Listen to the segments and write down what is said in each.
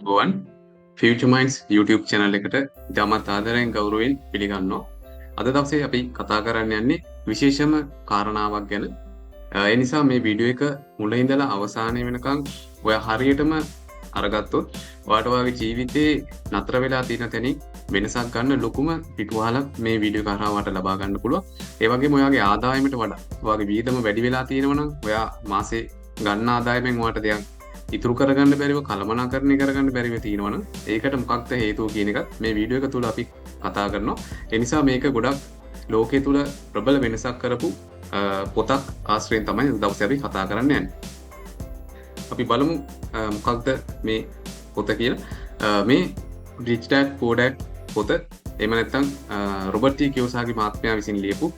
ගුවන් ෆියචර් මයින්ඩ්ස් YouTube channel එකට ඉතාමත් ආදරයෙන් ගෞරවයෙන් පිළිගන්නවා. අද දවසේ අපි කතා කරන්න යන්නේ විශේෂම කාරණාවක් ගැන. ඒ නිසා මේ වීඩියෝ එක මුල ඉඳලා අවසානය වෙනකන් ඔයා හරියටම අරගත්තොත් ඔයාට ඔයාගේ ජීවිතේ නතර වෙලා තියෙන තැනින් වෙනසක් ගන්න ලොකුම පිටුවහලක් මේ වීඩියෝ කරා වට ලබා ගන්න පුළුවන්. ඒ වගේම ඔයාගේ ආදායමට වඩා ඔයාගේ වියදම වැඩි වෙලා තියෙනවා නම් ඔයා මාසේ ගන්න ආදායමෙන් ඔයාට දෙයක් ඉතුරු කරගන්න බැරිව කළමනාකරණය කරගන්න බැරිව තියෙනවනම් ඒකට මොකක්ද හේතුව කියන එකත් මේ වීඩියෝ එක තුල අපි කතා කරනවා. ඒ නිසා මේක ගොඩක් ලෝකයේ තුල ප්‍රබල වෙනසක් කරපු පොතක් ආශ්‍රයෙන් තමයි දවසේ අපි කතා කරන්න යන්නේ. අපි බලමු මොකක්ද මේ පොත කියලා. මේ Rich Dad Poor Dad පොත එහෙම නැත්නම් රොබර්ට් ටී කියෝසාකි මහත්මයා විසින් ලියපු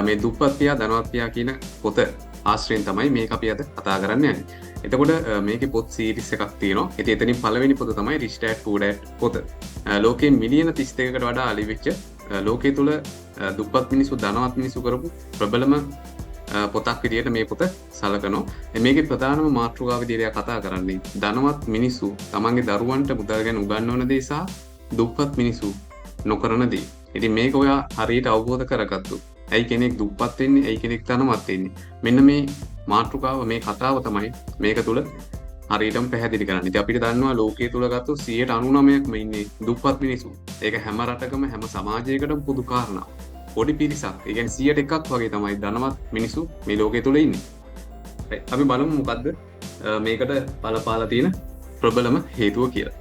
මේ දුප්පත් පියා ධනවත් පියා කියන පොත ආශ්‍රයෙන් තමයි මේක අපි අද කතා කරන්න යන්නේ. එතකොට මේකේ පොත් සීරීස් එකක් තියෙනවා. ඉතින් එතනින් පළවෙනි පොත තමයි Rich Dad Poor Dad පොත. ලෝකයේ මිලියන 32කට වඩා අලි වෙච්ච ලෝකයේ තුල දුප්පත් මිනිස්සු ධනවත් මිනිස්සු කරපු ප්‍රබලම පොතක් විදියට මේ පොත සලකනවා. මේකේ ප්‍රධානම මාතෘකාව විදියට කතා කරන්නේ ධනවත් මිනිස්සු තමන්ගේ දරුවන්ට මුදල් ගැන උගන්වන දේ සහ දුප්පත් මිනිස්සු නොකරන දේ. ඉතින් මේක ඔයා හරියට අවබෝධ කරගත්තොත් ඇයි කෙනෙක් දුප්පත් වෙන්නේ, ඇයි කෙනෙක් ධනවත් වෙන්නේ? මෙන්න මේ මාතෘකාව මේ කතාව තමයි මේක තුල හරියටම පැහැදිලි කරන්නේ. ඉතින් අපිට දන්නවා ලෝකයේ තුල ගත්තොත් 99%ක්ම ඉන්නේ දුප්පත් මිනිස්සු. ඒක හැම රටකම හැම සමාජයකටම පොදු කාරණා. පොඩි පිරිසක්. ඒ කියන්නේ 100ට එකක් වගේ තමයි ධනවත් මිනිස්සු මේ ලෝකයේ තුල ඉන්නේ. අපි බලමු මොකද්ද මේකට බලපාලා තියෙන ප්‍රබලම හේතුව කියලා.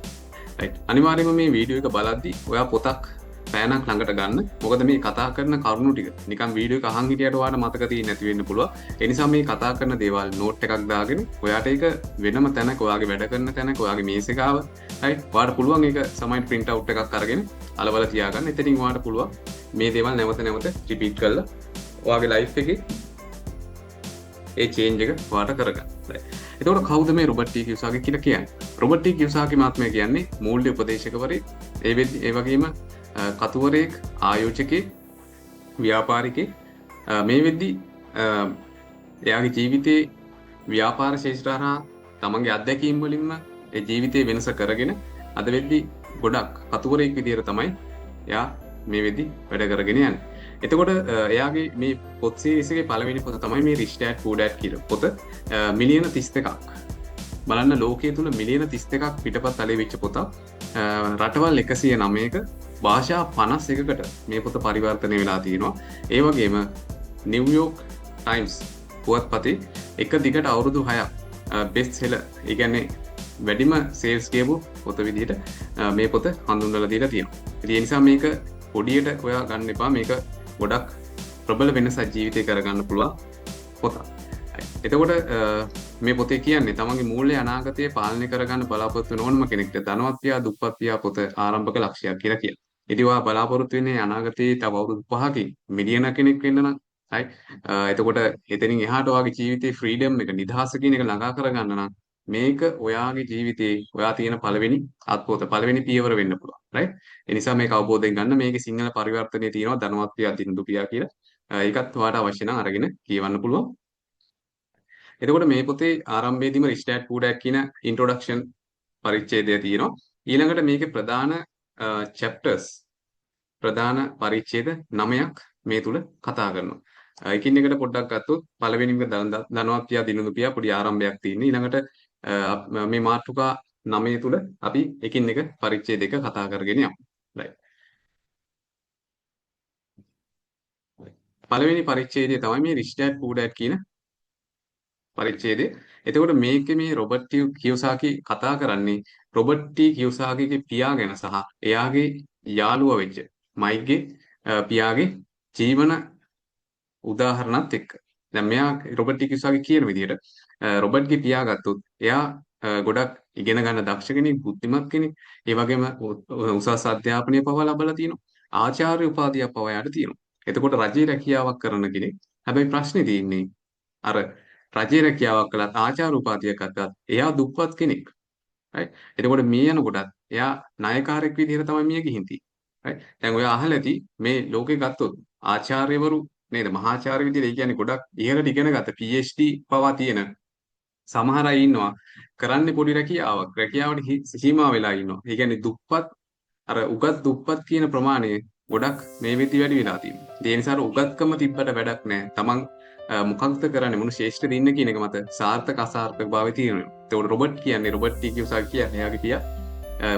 රයිට්. අනිවාර්යයෙන්ම මේ වීඩියෝ එක බලද්දි ඔයා පොතක් පෑනක් ළඟට ගන්න. මොකද මේ කතා කරන කරුණු ටික නිකන් වීඩියෝ එක අහන් හිටියට ඔයාලට මතක තියෙන්නේ නැති වෙන්න පුළුවන්. ඒ නිසා මේ කතා කරන දේවල් නෝට් එකක් දාගෙන ඔයාට ඒක වෙනම තැනක ඔයාගේ වැඩ කරන තැනක ඔයාගේ මේස් එක ආව රයිට්. ඔයාට පුළුවන් ඒක සමහර print out එකක් අරගෙන අලවල තියාගන්න. එතනින් ඔයාට පුළුවන් මේ දේවල් නැවත නැවත රිපීට් කරලා ඔයාගේ ලයිෆ් එකේ ඒ චේන්ජ් එක ඔයාට කරගන්න. එතකොට කවුද මේ රොබර්ට් ටී කියෝසාකි කියලා කියන්නේ? රොබර්ට් ටී කියෝසාකි මහත්මයා කියන්නේ මූල්‍ය උපදේශකවරයෙක්, ඒ වගේම කතුවරයෙක්, ආයෝජකයෙක්, ව්‍යාපාරිකයෙක්. මේ වෙද්දි එයාගේ ජීවිතේ ව්‍යාපාර ශේෂ්ත්‍රය හරහා තමන්ගේ අත්දැකීම් වලින්ම ඒ ජීවිතේ වෙනස කරගෙන අද වෙද්දි ගොඩක් කතුවරයෙක් විදියට තමයි එයා මේ වෙද්දි වැඩ කරගෙන යන්නේ. එතකොට එයාගේ මේ පොත් සීරීස් එකේ පළවෙනි පොත තමයි මේ Rich Dad Poor Dad කියලා පොත. මිලියන 32ක්. බලන්න ලෝකයේ තුල මිලියන 32ක් පිටපත් අලේ වෙච්ච පොතක්. රටවල් 109ක භාෂා 51කට මේ පොත පරිවර්තනය වෙලා තියෙනවා. ඒ වගේම නිව්යෝක් ටයිම්ස් පුවත්පතේ එක දිගට අවුරුදු 6ක් බෙස්ට් සෙලර්, ඒ කියන්නේ වැඩිම සේල්ස් කියපු පොත විදිහට මේ පොත හඳුන්වලා දීලා තියෙනවා. ඉතින් ඒ නිසා මේක පොඩියට ඔයා ගන්න එපා. මේක ගොඩක් ප්‍රබල වෙනසක් ජීවිතේ කරගන්න පුළුවන් පොතක්. එතකොට මේ පොතේ කියන්නේ තමන්ගේ මූල්‍ය අනාගතය පාලනය කරගන්න බලාපොරොත්තු වෙන ඕනම කෙනෙක්ට ධනවත් පියා දුප්පත් පියා පොත ආරම්භක ලක්ෂයක් කියලා කියනවා. ඉතින් ඔයා බලාපොරොත්තු වෙන්නේ අනාගතයේ තව අවුරුදු 5කින් මිලියන කෙනෙක් වෙන්න නම් හරි. එතකොට එතනින් එහාට ඔයාගේ ජීවිතේ ෆ්‍රීඩම් එක, නිදහස කියන එක ළඟා කරගන්න නම් මේක ඔයාගේ ජීවිතේ ඔයා තියෙන පළවෙනි අත්පොත, පළවෙනි පියවර වෙන්න පුළුවන්. රයිට්. ඒ නිසා මේක අවබෝධයෙන් ගන්න. මේකේ සිංහල පරිවර්තනයේ තියෙනවා ධනවත් පියා දිනුදු පියා කියලා. ඒකත් ඔයාට අවශ්‍ය නම් අරගෙන කියවන්න පුළුවන්. එතකොට මේ පොතේ ආරම්භයේදීම Rich Dad Poor Dad කියන ඉන්ට්‍රොඩක්ෂන් පරිච්ඡේදය තියෙනවා. ඊළඟට මේකේ ප්‍රධාන chapters, ප්‍රධාන පරිච්ඡේද 9ක් මේ තුල කතා කරනවා. එකින් එකට පොඩ්ඩක් ගත්තොත් පළවෙනිම ධනවත් පියා දිනුදු පියා පොඩි ආරම්භයක් තියෙනවා. ඊළඟට මේ මාතෘකා 9 තුල අපි එකින් එක පරිච්ඡේද එක කතා කරගෙන යමු. right. පළවෙනි පරිච්ඡේදය තමයි මේ Rich Dad Poor Dad කියන පරිච්ඡේදය. එතකොට මේකේ මේ රොබර්ට් ටී කියෝසාකි කතා කරන්නේ රොබර්ට් ටී කියෝසාකිගේ පියා ගැන සහ එයාගේ යාළුවා වෙච්ච මයික්ගේ පියාගේ ජීවන උදාහරණත් එක්ක. දැන් මෙයා රොබර්ට් ටී කියෝසාකි කියන විදිහට රොබර්ට්ගේ පියා ගත්තොත් එයා ගොඩක් ඉගෙන ගන්න දක්ෂ කෙනෙක්, බුද්ධිමත් කෙනෙක්. ඒ වගේම උසස් අධ්‍යාපනය පවා ලබලා තියෙනවා. ආචාර්ය උපාධියක් පවා යාට තියෙනවා. එතකොට රජයේ රැකියාවක් කරන කෙනෙක්. හැබැයි ප්‍රශ්නේ තියෙන්නේ අර රජයේ රැකියාවක් කළත් ආචාර්ය උපාධියක් අත්දත් එයා දුප්පත් කෙනෙක්. right. එතකොට මේ යනකොටත් එයා ණයකාරයෙක් විදිහට තමයි මිය ගිහින් තියෙන්නේ. right. දැන් ඔයා අහලා ඇති මේ ලෝකේ ගත්තොත් ආචාර්යවරු නේද මහාචාර්ය විදිහට, ඒ කියන්නේ ගොඩක් ඉහළට ඉගෙන ගත්ත PhD පවා තියෙන සමහර අය ඉන්නවා කරන්නේ පොඩි රැකියාවට සීමා වෙලා ඉන්නවා. ඒ කියන්නේ දුප්පත් අර උගත් දුප්පත් කියන ප්‍රමාණය ගොඩක් මේ වෙද්දි වැඩි වෙලා තියෙනවා. ඒ නිසා අර උගත්කම තිබ්බට වැඩක් නැහැ. තමන් මොකක්ද කරන්නේ මොන ශේෂ්ඨද ඉන්න කියන එක මත සාර්ථක අසාර්ථක භාවය තියෙනවා. ඒකට රොබර්ට් ටීකියුසා කියන්නේ එයාගේ පියා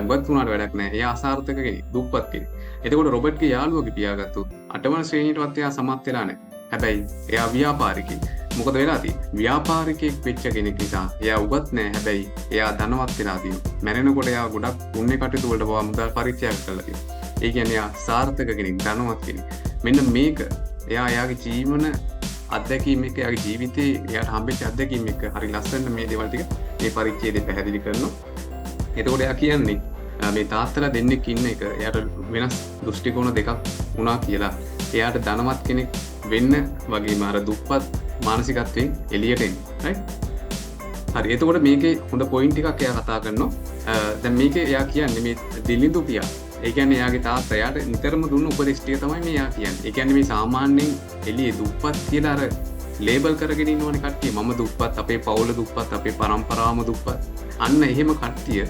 උගත් වුණාට වැඩක් නැහැ. එයා අසාර්ථක කෙනෙක්, දුප්පත් කෙනෙක්. එතකොට රොබර්ට්ගේ යාළුවගේ පියා ගත්තොත් 8 වන ශ්‍රේණියටවත් එයා සමත් වෙලා නැහැ. හැබැයි එයා ව්‍යාපාරිකයෙක්. මොකද වෙලා තියෙන්නේ? ව්‍යාපාරිකයෙක් වෙච්ච කෙනෙක් නිසා එයා උගත් නැහැ. හැබැයි එයා ධනවත් වෙලා තියෙනවා. මැරෙනකොට එයා ගොඩක් පුණ්‍ය කටයුතු වලට පවා මුදල් පරිත්‍යාග කරලා තියෙනවා. ඒ කියන්නේ එයා සාර්ථක කෙනෙක්, ධනවත් කෙනෙක්. මෙන්න මේක එයාගේ ජීවන අත්දැකීම් එක්ක එයාගේ ජීවිතේ එයාට හම්බෙච්ච අත්දැකීම් එක්ක හරි ලස්සනට මේ දේවල් ටික මේ පරිච්ඡේදය පැහැදිලි කරනවා. එතකොට එයා කියන්නේ මේ තාත්තලා දෙන්නෙක් ඉන්න එක එයාට වෙනස් දෘෂ්ටි කෝණ දෙකක් වුණා කියලා. එයාට ධනවත් කෙනෙක් වෙන්න වගේම අර දුප්පත් මානසිකත්වයෙන් එළියට එන්න. right? හරි. එතකොට මේකේ හොඳ පොයින්ට් ටිකක් එයා කතා කරනවා. දැන් මේකේ එයා කියන්නේ මේ දිලිඳු පියා. ඒ කියන්නේ එයාගේ තාත්තා එයාට නිතරම දුන්න උපදෙස් ටික තමයි මේ එයා කියන්නේ. ඒ කියන්නේ මේ සාමාන්‍යයෙන් එළියේ දුප්පත් කියලා අර ලේබල් කරගෙන ඉන්නවනේ කට්ටිය. මම දුප්පත්, අපේ පවුල දුප්පත්, අපේ පරම්පරාවම දුප්පත්. අන්න එහෙම කට්ටිය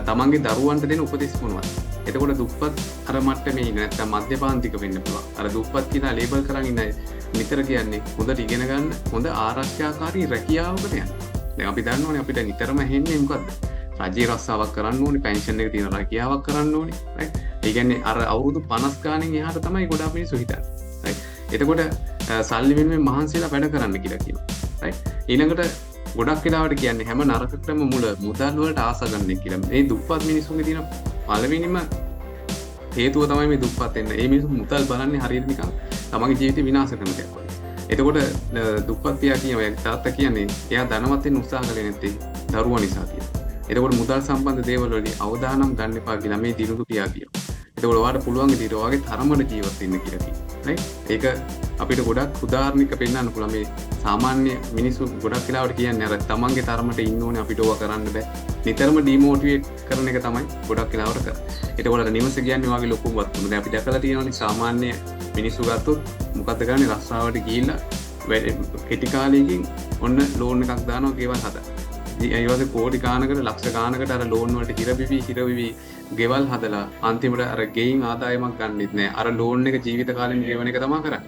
තමන්ගේ දරුවන්ට දෙන උපදෙස් මොනවද? එතකොට දුප්පත් අර මට්ටමේ ඉන්න නැත්නම් මධ්‍යපාන්තික වෙන්න පුළුවන්. අර දුප්පත් කියලා ලේබල් කරන් ඉන්න අය නිතර කියන්නේ හොඳට ඉගෙන ගන්න, හොඳ ආරක්ෂාකාරී රැකියාවකට යන්න. දැන් අපි දන්නවනේ අපිට නිතරම හෙන්නේ මොකද්ද? රජයේ රස්සාවක් කරන්න ඕනේ, පෙන්ෂන් එක තියෙන රැකියාවක් කරන්න ඕනේ. රයිට්? ඒ කියන්නේ අර අවුරුදු 50 ගානෙන් එහාට තමයි ගොඩාක් මිනිස්සු හිතන්නේ. රයිට්? එතකොට සල්ලි වෙනුවෙන් මහන්සියලා වැඩ කරන්න කියලා කියනවා. රයිට්? ඊළඟට ගොඩක් වෙලාවට කියන්නේ හැම නරකකටම මුදල් වලට ආස ගන්න කියලා. මේ දුප්පත් මිනිස්සුන්ගේ තියෙන පළවෙනිම හේතුව තමයි මේ දුප්පත් වෙන්න. මේ මිනිස්සු මුදල් බලන්නේ හරියට නිකන් තමන්ගේ ජීවිතේ විනාශ කරන දෙයක් වගේ. එතකොට දුප්පත් පියා කියනවා තාත්තා කියන්නේ එයා ධනවත් වෙන්න උත්සාහ කළේ නැත්තේ දරුවා නිසා කියලා. එතකොට මුදල් සම්බන්ධ දේවල් වලදී අවධානම් ගන්න එපා කියලා මේ දිනුදු පියා කියනවා. එතකොට ඔයාලට පුළුවන් විදිහට ඔයාගේ තරමට ජීවත් වෙන්න කියලා කියනවා. right? ඒක අපිට ගොඩක් උදාහරණයක් පෙන්නන්න පුළුවන්. මේ සාමාන්‍ය මිනිස්සු ගොඩක් වෙලාවට කියන්නේ අර තමන්ගේ තරමට ඉන්න ඕනේ අපිට ඕවා කරන්න බෑ. නිතරම ඩිමෝටිවේට් කරන එක තමයි ගොඩක් වෙලාවට කරන්නේ. එතකොට අර නිවස කියන්නේ ඔයාගේ ලොකුම වත්තුම. දැන් අපි දැකලා තියෙනවානේ සාමාන්‍ය මිනිස්සු ගත්තොත් මොකද්ද කරන්නේ? රස්සාවට ගිහිල්ලා කෙටි කාලයකින් ඔන්න ලෝන් එකක් දානවා ගෙවල් හදන්න. ඒ වගේ කෝටි ගානකට ලක්ෂ ගානකට අර ලෝන් වලට හිරවිවි ගෙවල් හදලා අන්තිමට අර ගෙයින් ආදායමක් ගන්නෙත් නෑ. අර ලෝන් එක ජීවිත කාලෙම ගෙවන එක තමයි කරන්නේ.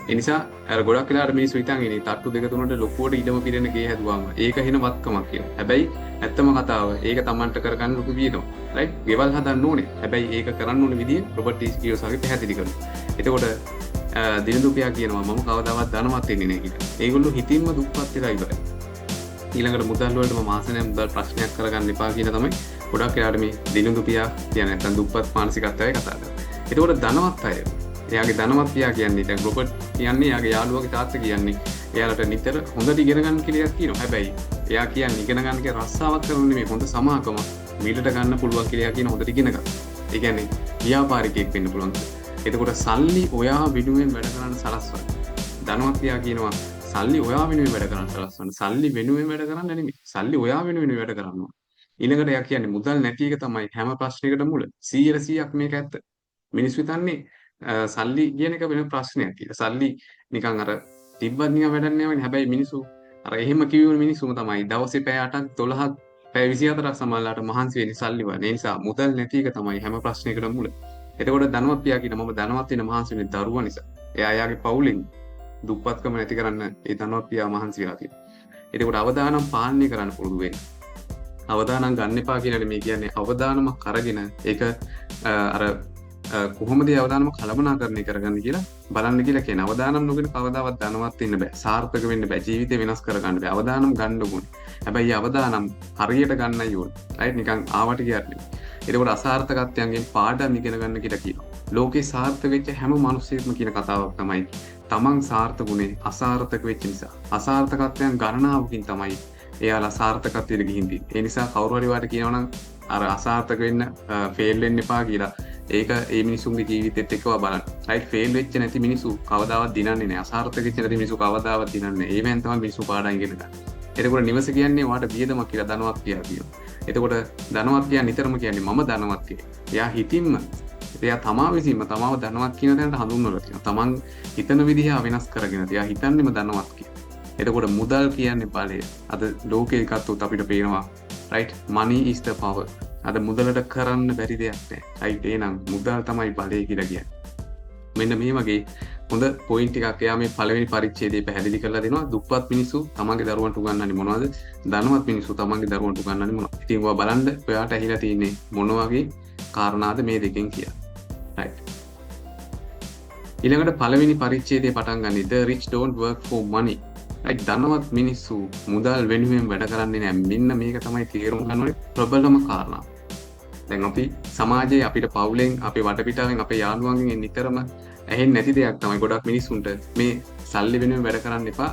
ඒ නිසා අර ගොඩක් වෙලාවට මිනිස්සු හිතන් ඉන්නේ තට්ටු දෙක තුනට ලොකුවට ඉඩම පිරෙන ගේ හැදුවාම ඒක හින වත්කමක් කියලා. හැබැයි ඇත්තම කතාව ඒක Tamanට කරගන්න ලොකු වියදමක්. රයිට්? ගෙවල් හදන්න ඕනේ. හැබැයි ඒක කරන්න ඕනේ විදිය රොබර්ට් ටීකියෝසාගේ පැහැදිලි කරනවා. එතකොට දිනදු පියා කියනවා මම කවදාවත් ධනවත් වෙන්නේ නෑ කියලා. ඒගොල්ලෝ හිතින්ම දුප්පත් වෙලා ඉවරයි. ඊළඟට මුදල් වලටම මාසෙනේ මුදල් ප්‍රශ්නයක් කරගන්න එපා කියලා තමයි ගොඩක් වෙලාවට මේ දිනුදු පියා කියන්නේ නැත්නම් දුප්පත් මානසිකත්වයයි කතා කරන්නේ. ඒකෝට ධනවත් අය එයාගේ ධනවත් පියා කියන්නේ දැන් රොබර්ට් කියන්නේ එයාගේ යාළුවාගේ තාත්තා කියන්නේ එයාලට නිතර හොඳට ඉගෙන ගන්න කියලා කියනවා. හැබැයි එයා කියන්නේ ඉගෙන ගන්න කියලා රස්සාවක් කරන්නේ නෙමෙයි හොඳ සමාකම මිලට ගන්න පුළුවන් කියලා එයා කියන හොඳට ඉගෙන ගන්න. ඒ කියන්නේ ව්‍යාපාරිකයෙක් වෙන්න පුළුවන්. එතකොට සල්ලි ඔයා වෙනුවෙන් වැඩ කරන්න සලස්වන්න. ධනවත් පියා කියනවා සල්ලි ඔයා වෙනුවෙන් වැඩ කරන්න සලස්වන්න. සල්ලි වෙනුවෙන් වැඩ කරන්න නෙමෙයි. සල්ලි ඔයා වෙනුවෙන් වැඩ කරනවා. ඊළඟට එයා කියන්නේ මුදල් නැති එක තමයි හැම ප්‍රශ්නයකටම මුල. 100% මේක ඇත්ත. මිනිස්සු හිතන්නේ සල්ලි කියන එක වෙන ප්‍රශ්නයක් කියලා. සල්ලි නිකන් අර තිබ්බත් නිකන් වැඩක් නෑ වගේ. හැබැයි මිනිස්සු අර එහෙම කියවන මිනිස්සුම තමයි දවසේ පැය 8ක් 12ක් පැය 24ක් සමානලාට මහන්සි වෙන්නේ සල්ලි වල. ඒ නිසා මුදල් නැති එක තමයි හැම ප්‍රශ්නයකටම මුල. එතකොට ධනවත් පියා කියන මම ධනවත් වෙන මහන්සි වෙන්නේ දරුවා නිසා. එයා යාගේ පවුලෙන් දුප්පත්කම නැති කරන්න ඒ ධනවත් පියා මහන්සි වෙලා තියෙනවා. එතකොට අවදානම් පාලනය කරන්න පුරුදු වෙන්න. අවදානම් ගන්න එපා කියන්නේ මේ කියන්නේ අවදානමක් අරගෙන ඒක අර කොහොමද අවදානම කළමනාකරණය කරගන්න කියලා බලන්න කියලා කියන. අවදානම් නොගෙන කවදාවත් ධනවත් වෙන්න බෑ. සාර්ථක වෙන්න බෑ. ජීවිතේ වෙනස් කරගන්න බෑ. අවදානම් ගන්න ඕනේ. හැබැයි අවදානම් හරියට ගන්නයි ඕනේ. රයිට්? නිකන් ආවට කියන්නේ. එතකොට අසාර්ථකත්වයන්ගෙන් පාඩම් ඉගෙන ගන්න කියලා කියනවා. ලෝකේ සාර්ථක වෙච්ච හැම මිනිස්සෙක්ම කියන කතාවක් තමයි තමන් සාර්ථකුනේ අසාර්ථක වෙච්ච නිසා. අසාර්ථකත්වයන් ගණනාවකින් තමයි එයාලා සාර්ථකත්වයට ගිහින් තියෙන්නේ. ඒ නිසා කවුරු හරි වාට කියනවනම් අර අසාර්ථක වෙන්න ෆේල් වෙන්න එපා කියලා. ඒක ඒ මිනිසුන්ගේ ජීවිතෙත් එක්කව බලන්න. රයිට්? ෆේල් වෙච්ච නැති මිනිස්සු කවදාවත් දිනන්නේ නැහැ. අසාර්ථක වෙච්ච නැති මිනිස්සු කවදාවත් දිනන්නේ නැහැ. ඒවෙන් තමයි මිනිස්සු පාඩම් ඉගෙන ගන්න. එතකොට නිවස කියන්නේ වාට වියදමක් කියලා ධනවත් පියා කියනවා. එතකොට ධනවත් පියා නිතරම කියන්නේ මම ධනවත් කියලා. එයා හිතින්ම එයා තමා විසින්ම තමාව ධනවත් කියන තැනට හඳුන්වලා තියෙනවා. තමන් හිතන විදිහ වෙනස් කරගෙන එයා හිතන්නේම ධනවත් කියලා. එතකොට මුදල් කියන්නේ බලය. අද ලෝකේ ගත්තොත් අපිට පේනවා right money is the power. අද මුදලට කරන්න බැරි දෙයක් නැහැ. right එහෙනම් මුදල් තමයි බලය කියලා කියන්නේ. මෙන්න මේ වගේ හොඳ පොයින්ට් එකක් එයා මේ පළවෙනි පරිච්ඡේදයේ පැහැදිලි කරලා දෙනවා. දුප්පත් මිනිස්සු තමන්ගේ දරුවන්ට උගන්වන්නේ මොනවද? ධනවත් මිනිස්සු තමන්ගේ දරුවන්ට උගන්වන්නේ මොනවද? ඉතින් ඔයා බලන්න ඔයාට ඇහිලා තියෙන්නේ මොන වගේ කාරණාද මේ දෙකෙන් කියලා. right. ඊළඟට පළවෙනි පරිච්ඡේදයේ පටන් ගන්නේ the rich don't work for money. right. ධනවත් මිනිස්සු මුදල් වෙනුවෙන් වැඩ කරන්නේ නැහැ. මෙන්න මේක තමයි තේරුම් ගන්න ඕනේ ප්‍රබලම කාරණා. දැන් අපි සමාජයේ අපිට පවුලෙන් අපේ වටපිටාවෙන් අපේ යාළුවන්ගෙන් නිතරම ඇහෙන්නේ නැති දෙයක් තමයි ගොඩක් මිනිස්සුන්ට මේ සල්ලි වෙනුවෙන් වැඩ කරන්න එපා.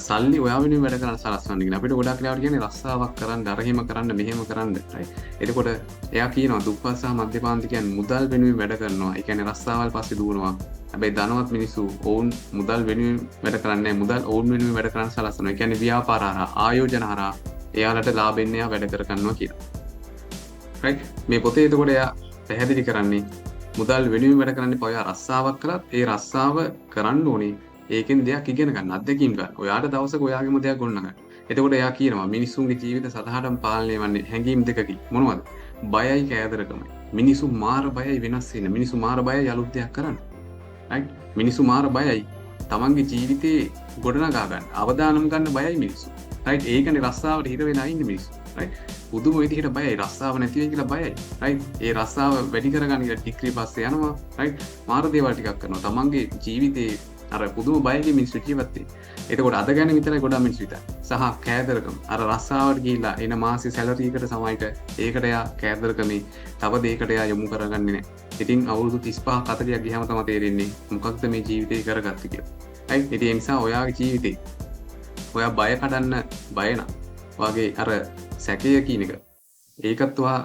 සල්ලි ඔයා වෙනුවෙන් වැඩ කරන්න සලස්වන්න කියන අපිට ගොඩක් වෙලාවට කියන්නේ රස්සාවක් කරන්න, අරහෙම කරන්න, මෙහෙම කරන්න. right. එතකොට එයා කියනවා දුප්පත් සහ මධ්‍යපාන්තිකයන් මුදල් වෙනුවෙන් වැඩ කරනවා. ඒ කියන්නේ රස්සාවල් පස්සේ දුවනවා. හැබැයි ධනවත් මිනිස්සු ඔවුන් මුදල් වෙනුවෙන් වැඩ කරන්නේ නැහැ. මුදල් ඔවුන් වෙනුවෙන් වැඩ කරන්න සලස්වනවා. ඒ කියන්නේ ව්‍යාපාර හරහා, ආයෝජන හරහා එයාලට ලාභෙන්න එයා වැඩ කර ගන්නවා කියලා. right. මේ පොතේ එතකොට එයා පැහැදිලි කරන්නේ මුදල් වෙනුවෙන් වැඩ කරන්න එපා. ඔයා රස්සාවක් කළත් ඒ රස්සාව කරන්න ඕනේ ඒකෙන් දෙයක් ඉගෙන ගන්න, අත්දැකීම් ගන්න. ඔයාට දවසක ඔයාගේම දෙයක් ගොඩනගන්න. එතකොට එයා කියනවා මිනිස්සුන්ගේ ජීවිත සතහටම පාලනය වන්නේ හැඟීම් දෙකකින්. මොනවද? බයයි, කෑදරකමයි. මිනිස්සු මාර බයයි වෙනස් වෙන්න. මිනිස්සු මාර බයයි අලුත් දෙයක් කරන්න. right. මිනිස්සු මාර බයයි තමන්ගේ ජීවිතේ ගොඩනගා ගන්න. අවදානම් ගන්න බයයි මිනිස්සු. right. ඒකනේ රස්සාවට හිර වෙලා ඉන්නේ මිනිස්සු. right. පුදුම විදිහට බයයි. රස්සාව නැති වෙයි කියලා බයයි. right. ඒ රස්සාව වැඩි කරගන්න කියලා ඩිග්‍රී පස්සේ යනවා. right. මාර දේවල් ටිකක් කරනවා. තමන්ගේ ජීවිතේ අර පුදුම බයකින් මිනිස්සු ජීවත් වෙන්නේ. එතකොට අද ගැන විතරයි ගොඩක් මිනිස්සු හිතන්නේ. සහ කෑදරකම. අර රස්සාවට ගිහිල්ලා එන මාසේ සැලරි එකට සමයිට ඒකට එයා කෑදරකමේ තව දෙයකට එයා යොමු කරගන්නේ නැහැ. ඉතින් අවුරුදු 35 40ක් ගියාම තමයි තේරෙන්නේ මොකක්ද මේ ජීවිතේ කරගත්තේ කියලා. right. ඉතින් ඒ නිසා ඔයාගේ ජීවිතේ ඔයා බය කඩන්න බය නම් වගේ අර සැකය කියන එක ඒකත් ඔයා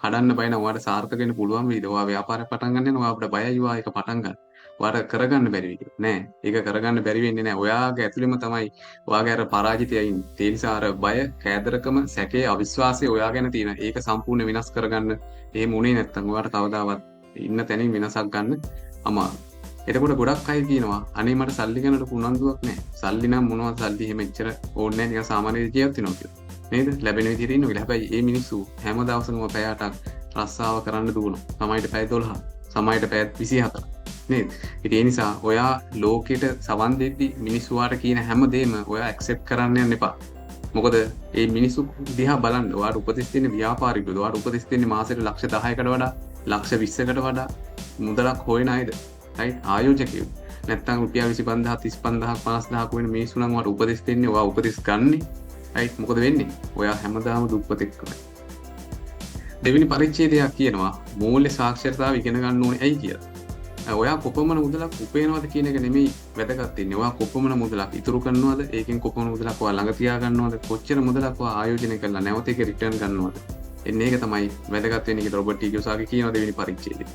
කඩන්න බය නම් ඔයාට සාර්ථක වෙන්න පුළුවන් වෙයිද? ඔයා ව්‍යාපාරයක් පටන් ගන්න යනවා ඔයාට බයයි ඔයා ඒක පටන් ගන්න. ඔයාට කරගන්න බැරි වෙයි නෑ. ඒක කරගන්න බැරි වෙන්නේ නෑ. ඔයාගේ ඇතුළෙම තමයි ඔයාගේ අර පරාජිතය ඉන්නේ. ඒ නිසා අර බය, කෑදරකම, සැකේ, අවිශ්වාසය ඔයා ගැන තියෙන ඒක සම්පූර්ණ වෙනස් කරගන්න. එහෙම උනේ නැත්තම් ඔයාට කවදාවත් ඉන්න තැනින් වෙනසක් ගන්න අමාරුයි. එතකොට ගොඩක් අය කියනවා අනේ මට සල්ලි ගැනට උනන්දුවක් නෑ. සල්ලි නම් මොනවද සල්ලි එහෙම එච්චර ඕනේ නෑ. නිකන් සාමාන්‍ය ජීවත් වෙනවා කියලා. නේද? ලැබෙන විදිහට ඉන්නවා කියලා. හැබැයි මේ මිනිස්සු හැම දවසකම පැය 8ක් රස්සාව කරන්න දුවනවා. සමහරට පැය 12, සමහරට පැය 24. නේද? ඉතින් ඒ නිසා ඔයා ලෝකෙට සවන් දෙද්දි මිනිස්සු වාට කියන හැම දෙයක්ම ඔයා ඇක්සෙප්ට් කරන්න යන්න එපා. මොකද මේ මිනිස්සු දිහා බලන්න ඔයාට උපදෙස් දෙන්නේ ව්‍යාපාරිකයෝ. ඔයාට උපදෙස් දෙන්නේ මාසෙට ලක්ෂ 10කට වඩා, ලක්ෂ 20කට වඩා මුදලක් හොයන අයද? right. ආයෝජකයෝ. නැත්තම් රුපියල් 25000, 35000, 50000 වෙන මිනිස්සු නම් ඔයාට උපදෙස් දෙන්නේ ඔයා උපදෙස් ගන්නේ. right. මොකද වෙන්නේ? ඔයා හැමදාම දුප්පතෙක් තමයි. දෙවෙනි පරිච්ඡේදයක් කියනවා මූල්‍ය සාක්ෂරතාව ඉගෙන ගන්න ඕනේ ඇයි කියලා. ඔයා කොපමණ මුදලක් උපයනවද කියන එක නෙමෙයි වැදගත් වෙන්නේ. ඔයා කොපමණ මුදලක් ඉතුරු කරනවද? ඒකෙන් කොපමණ මුදලක් ඔයා ළඟ තියා ගන්නවද? කොච්චර මුදලක් ඔයා ආයෝජනය කරලා නැවත ඒක රිටර්න් ගන්නවද? එන්නේ ඒක තමයි වැදගත් වෙන්නේ කියලා රොබර්ට් ටී කියෝසාකි කියනවා දෙවෙනි පරිච්ඡේදයේ.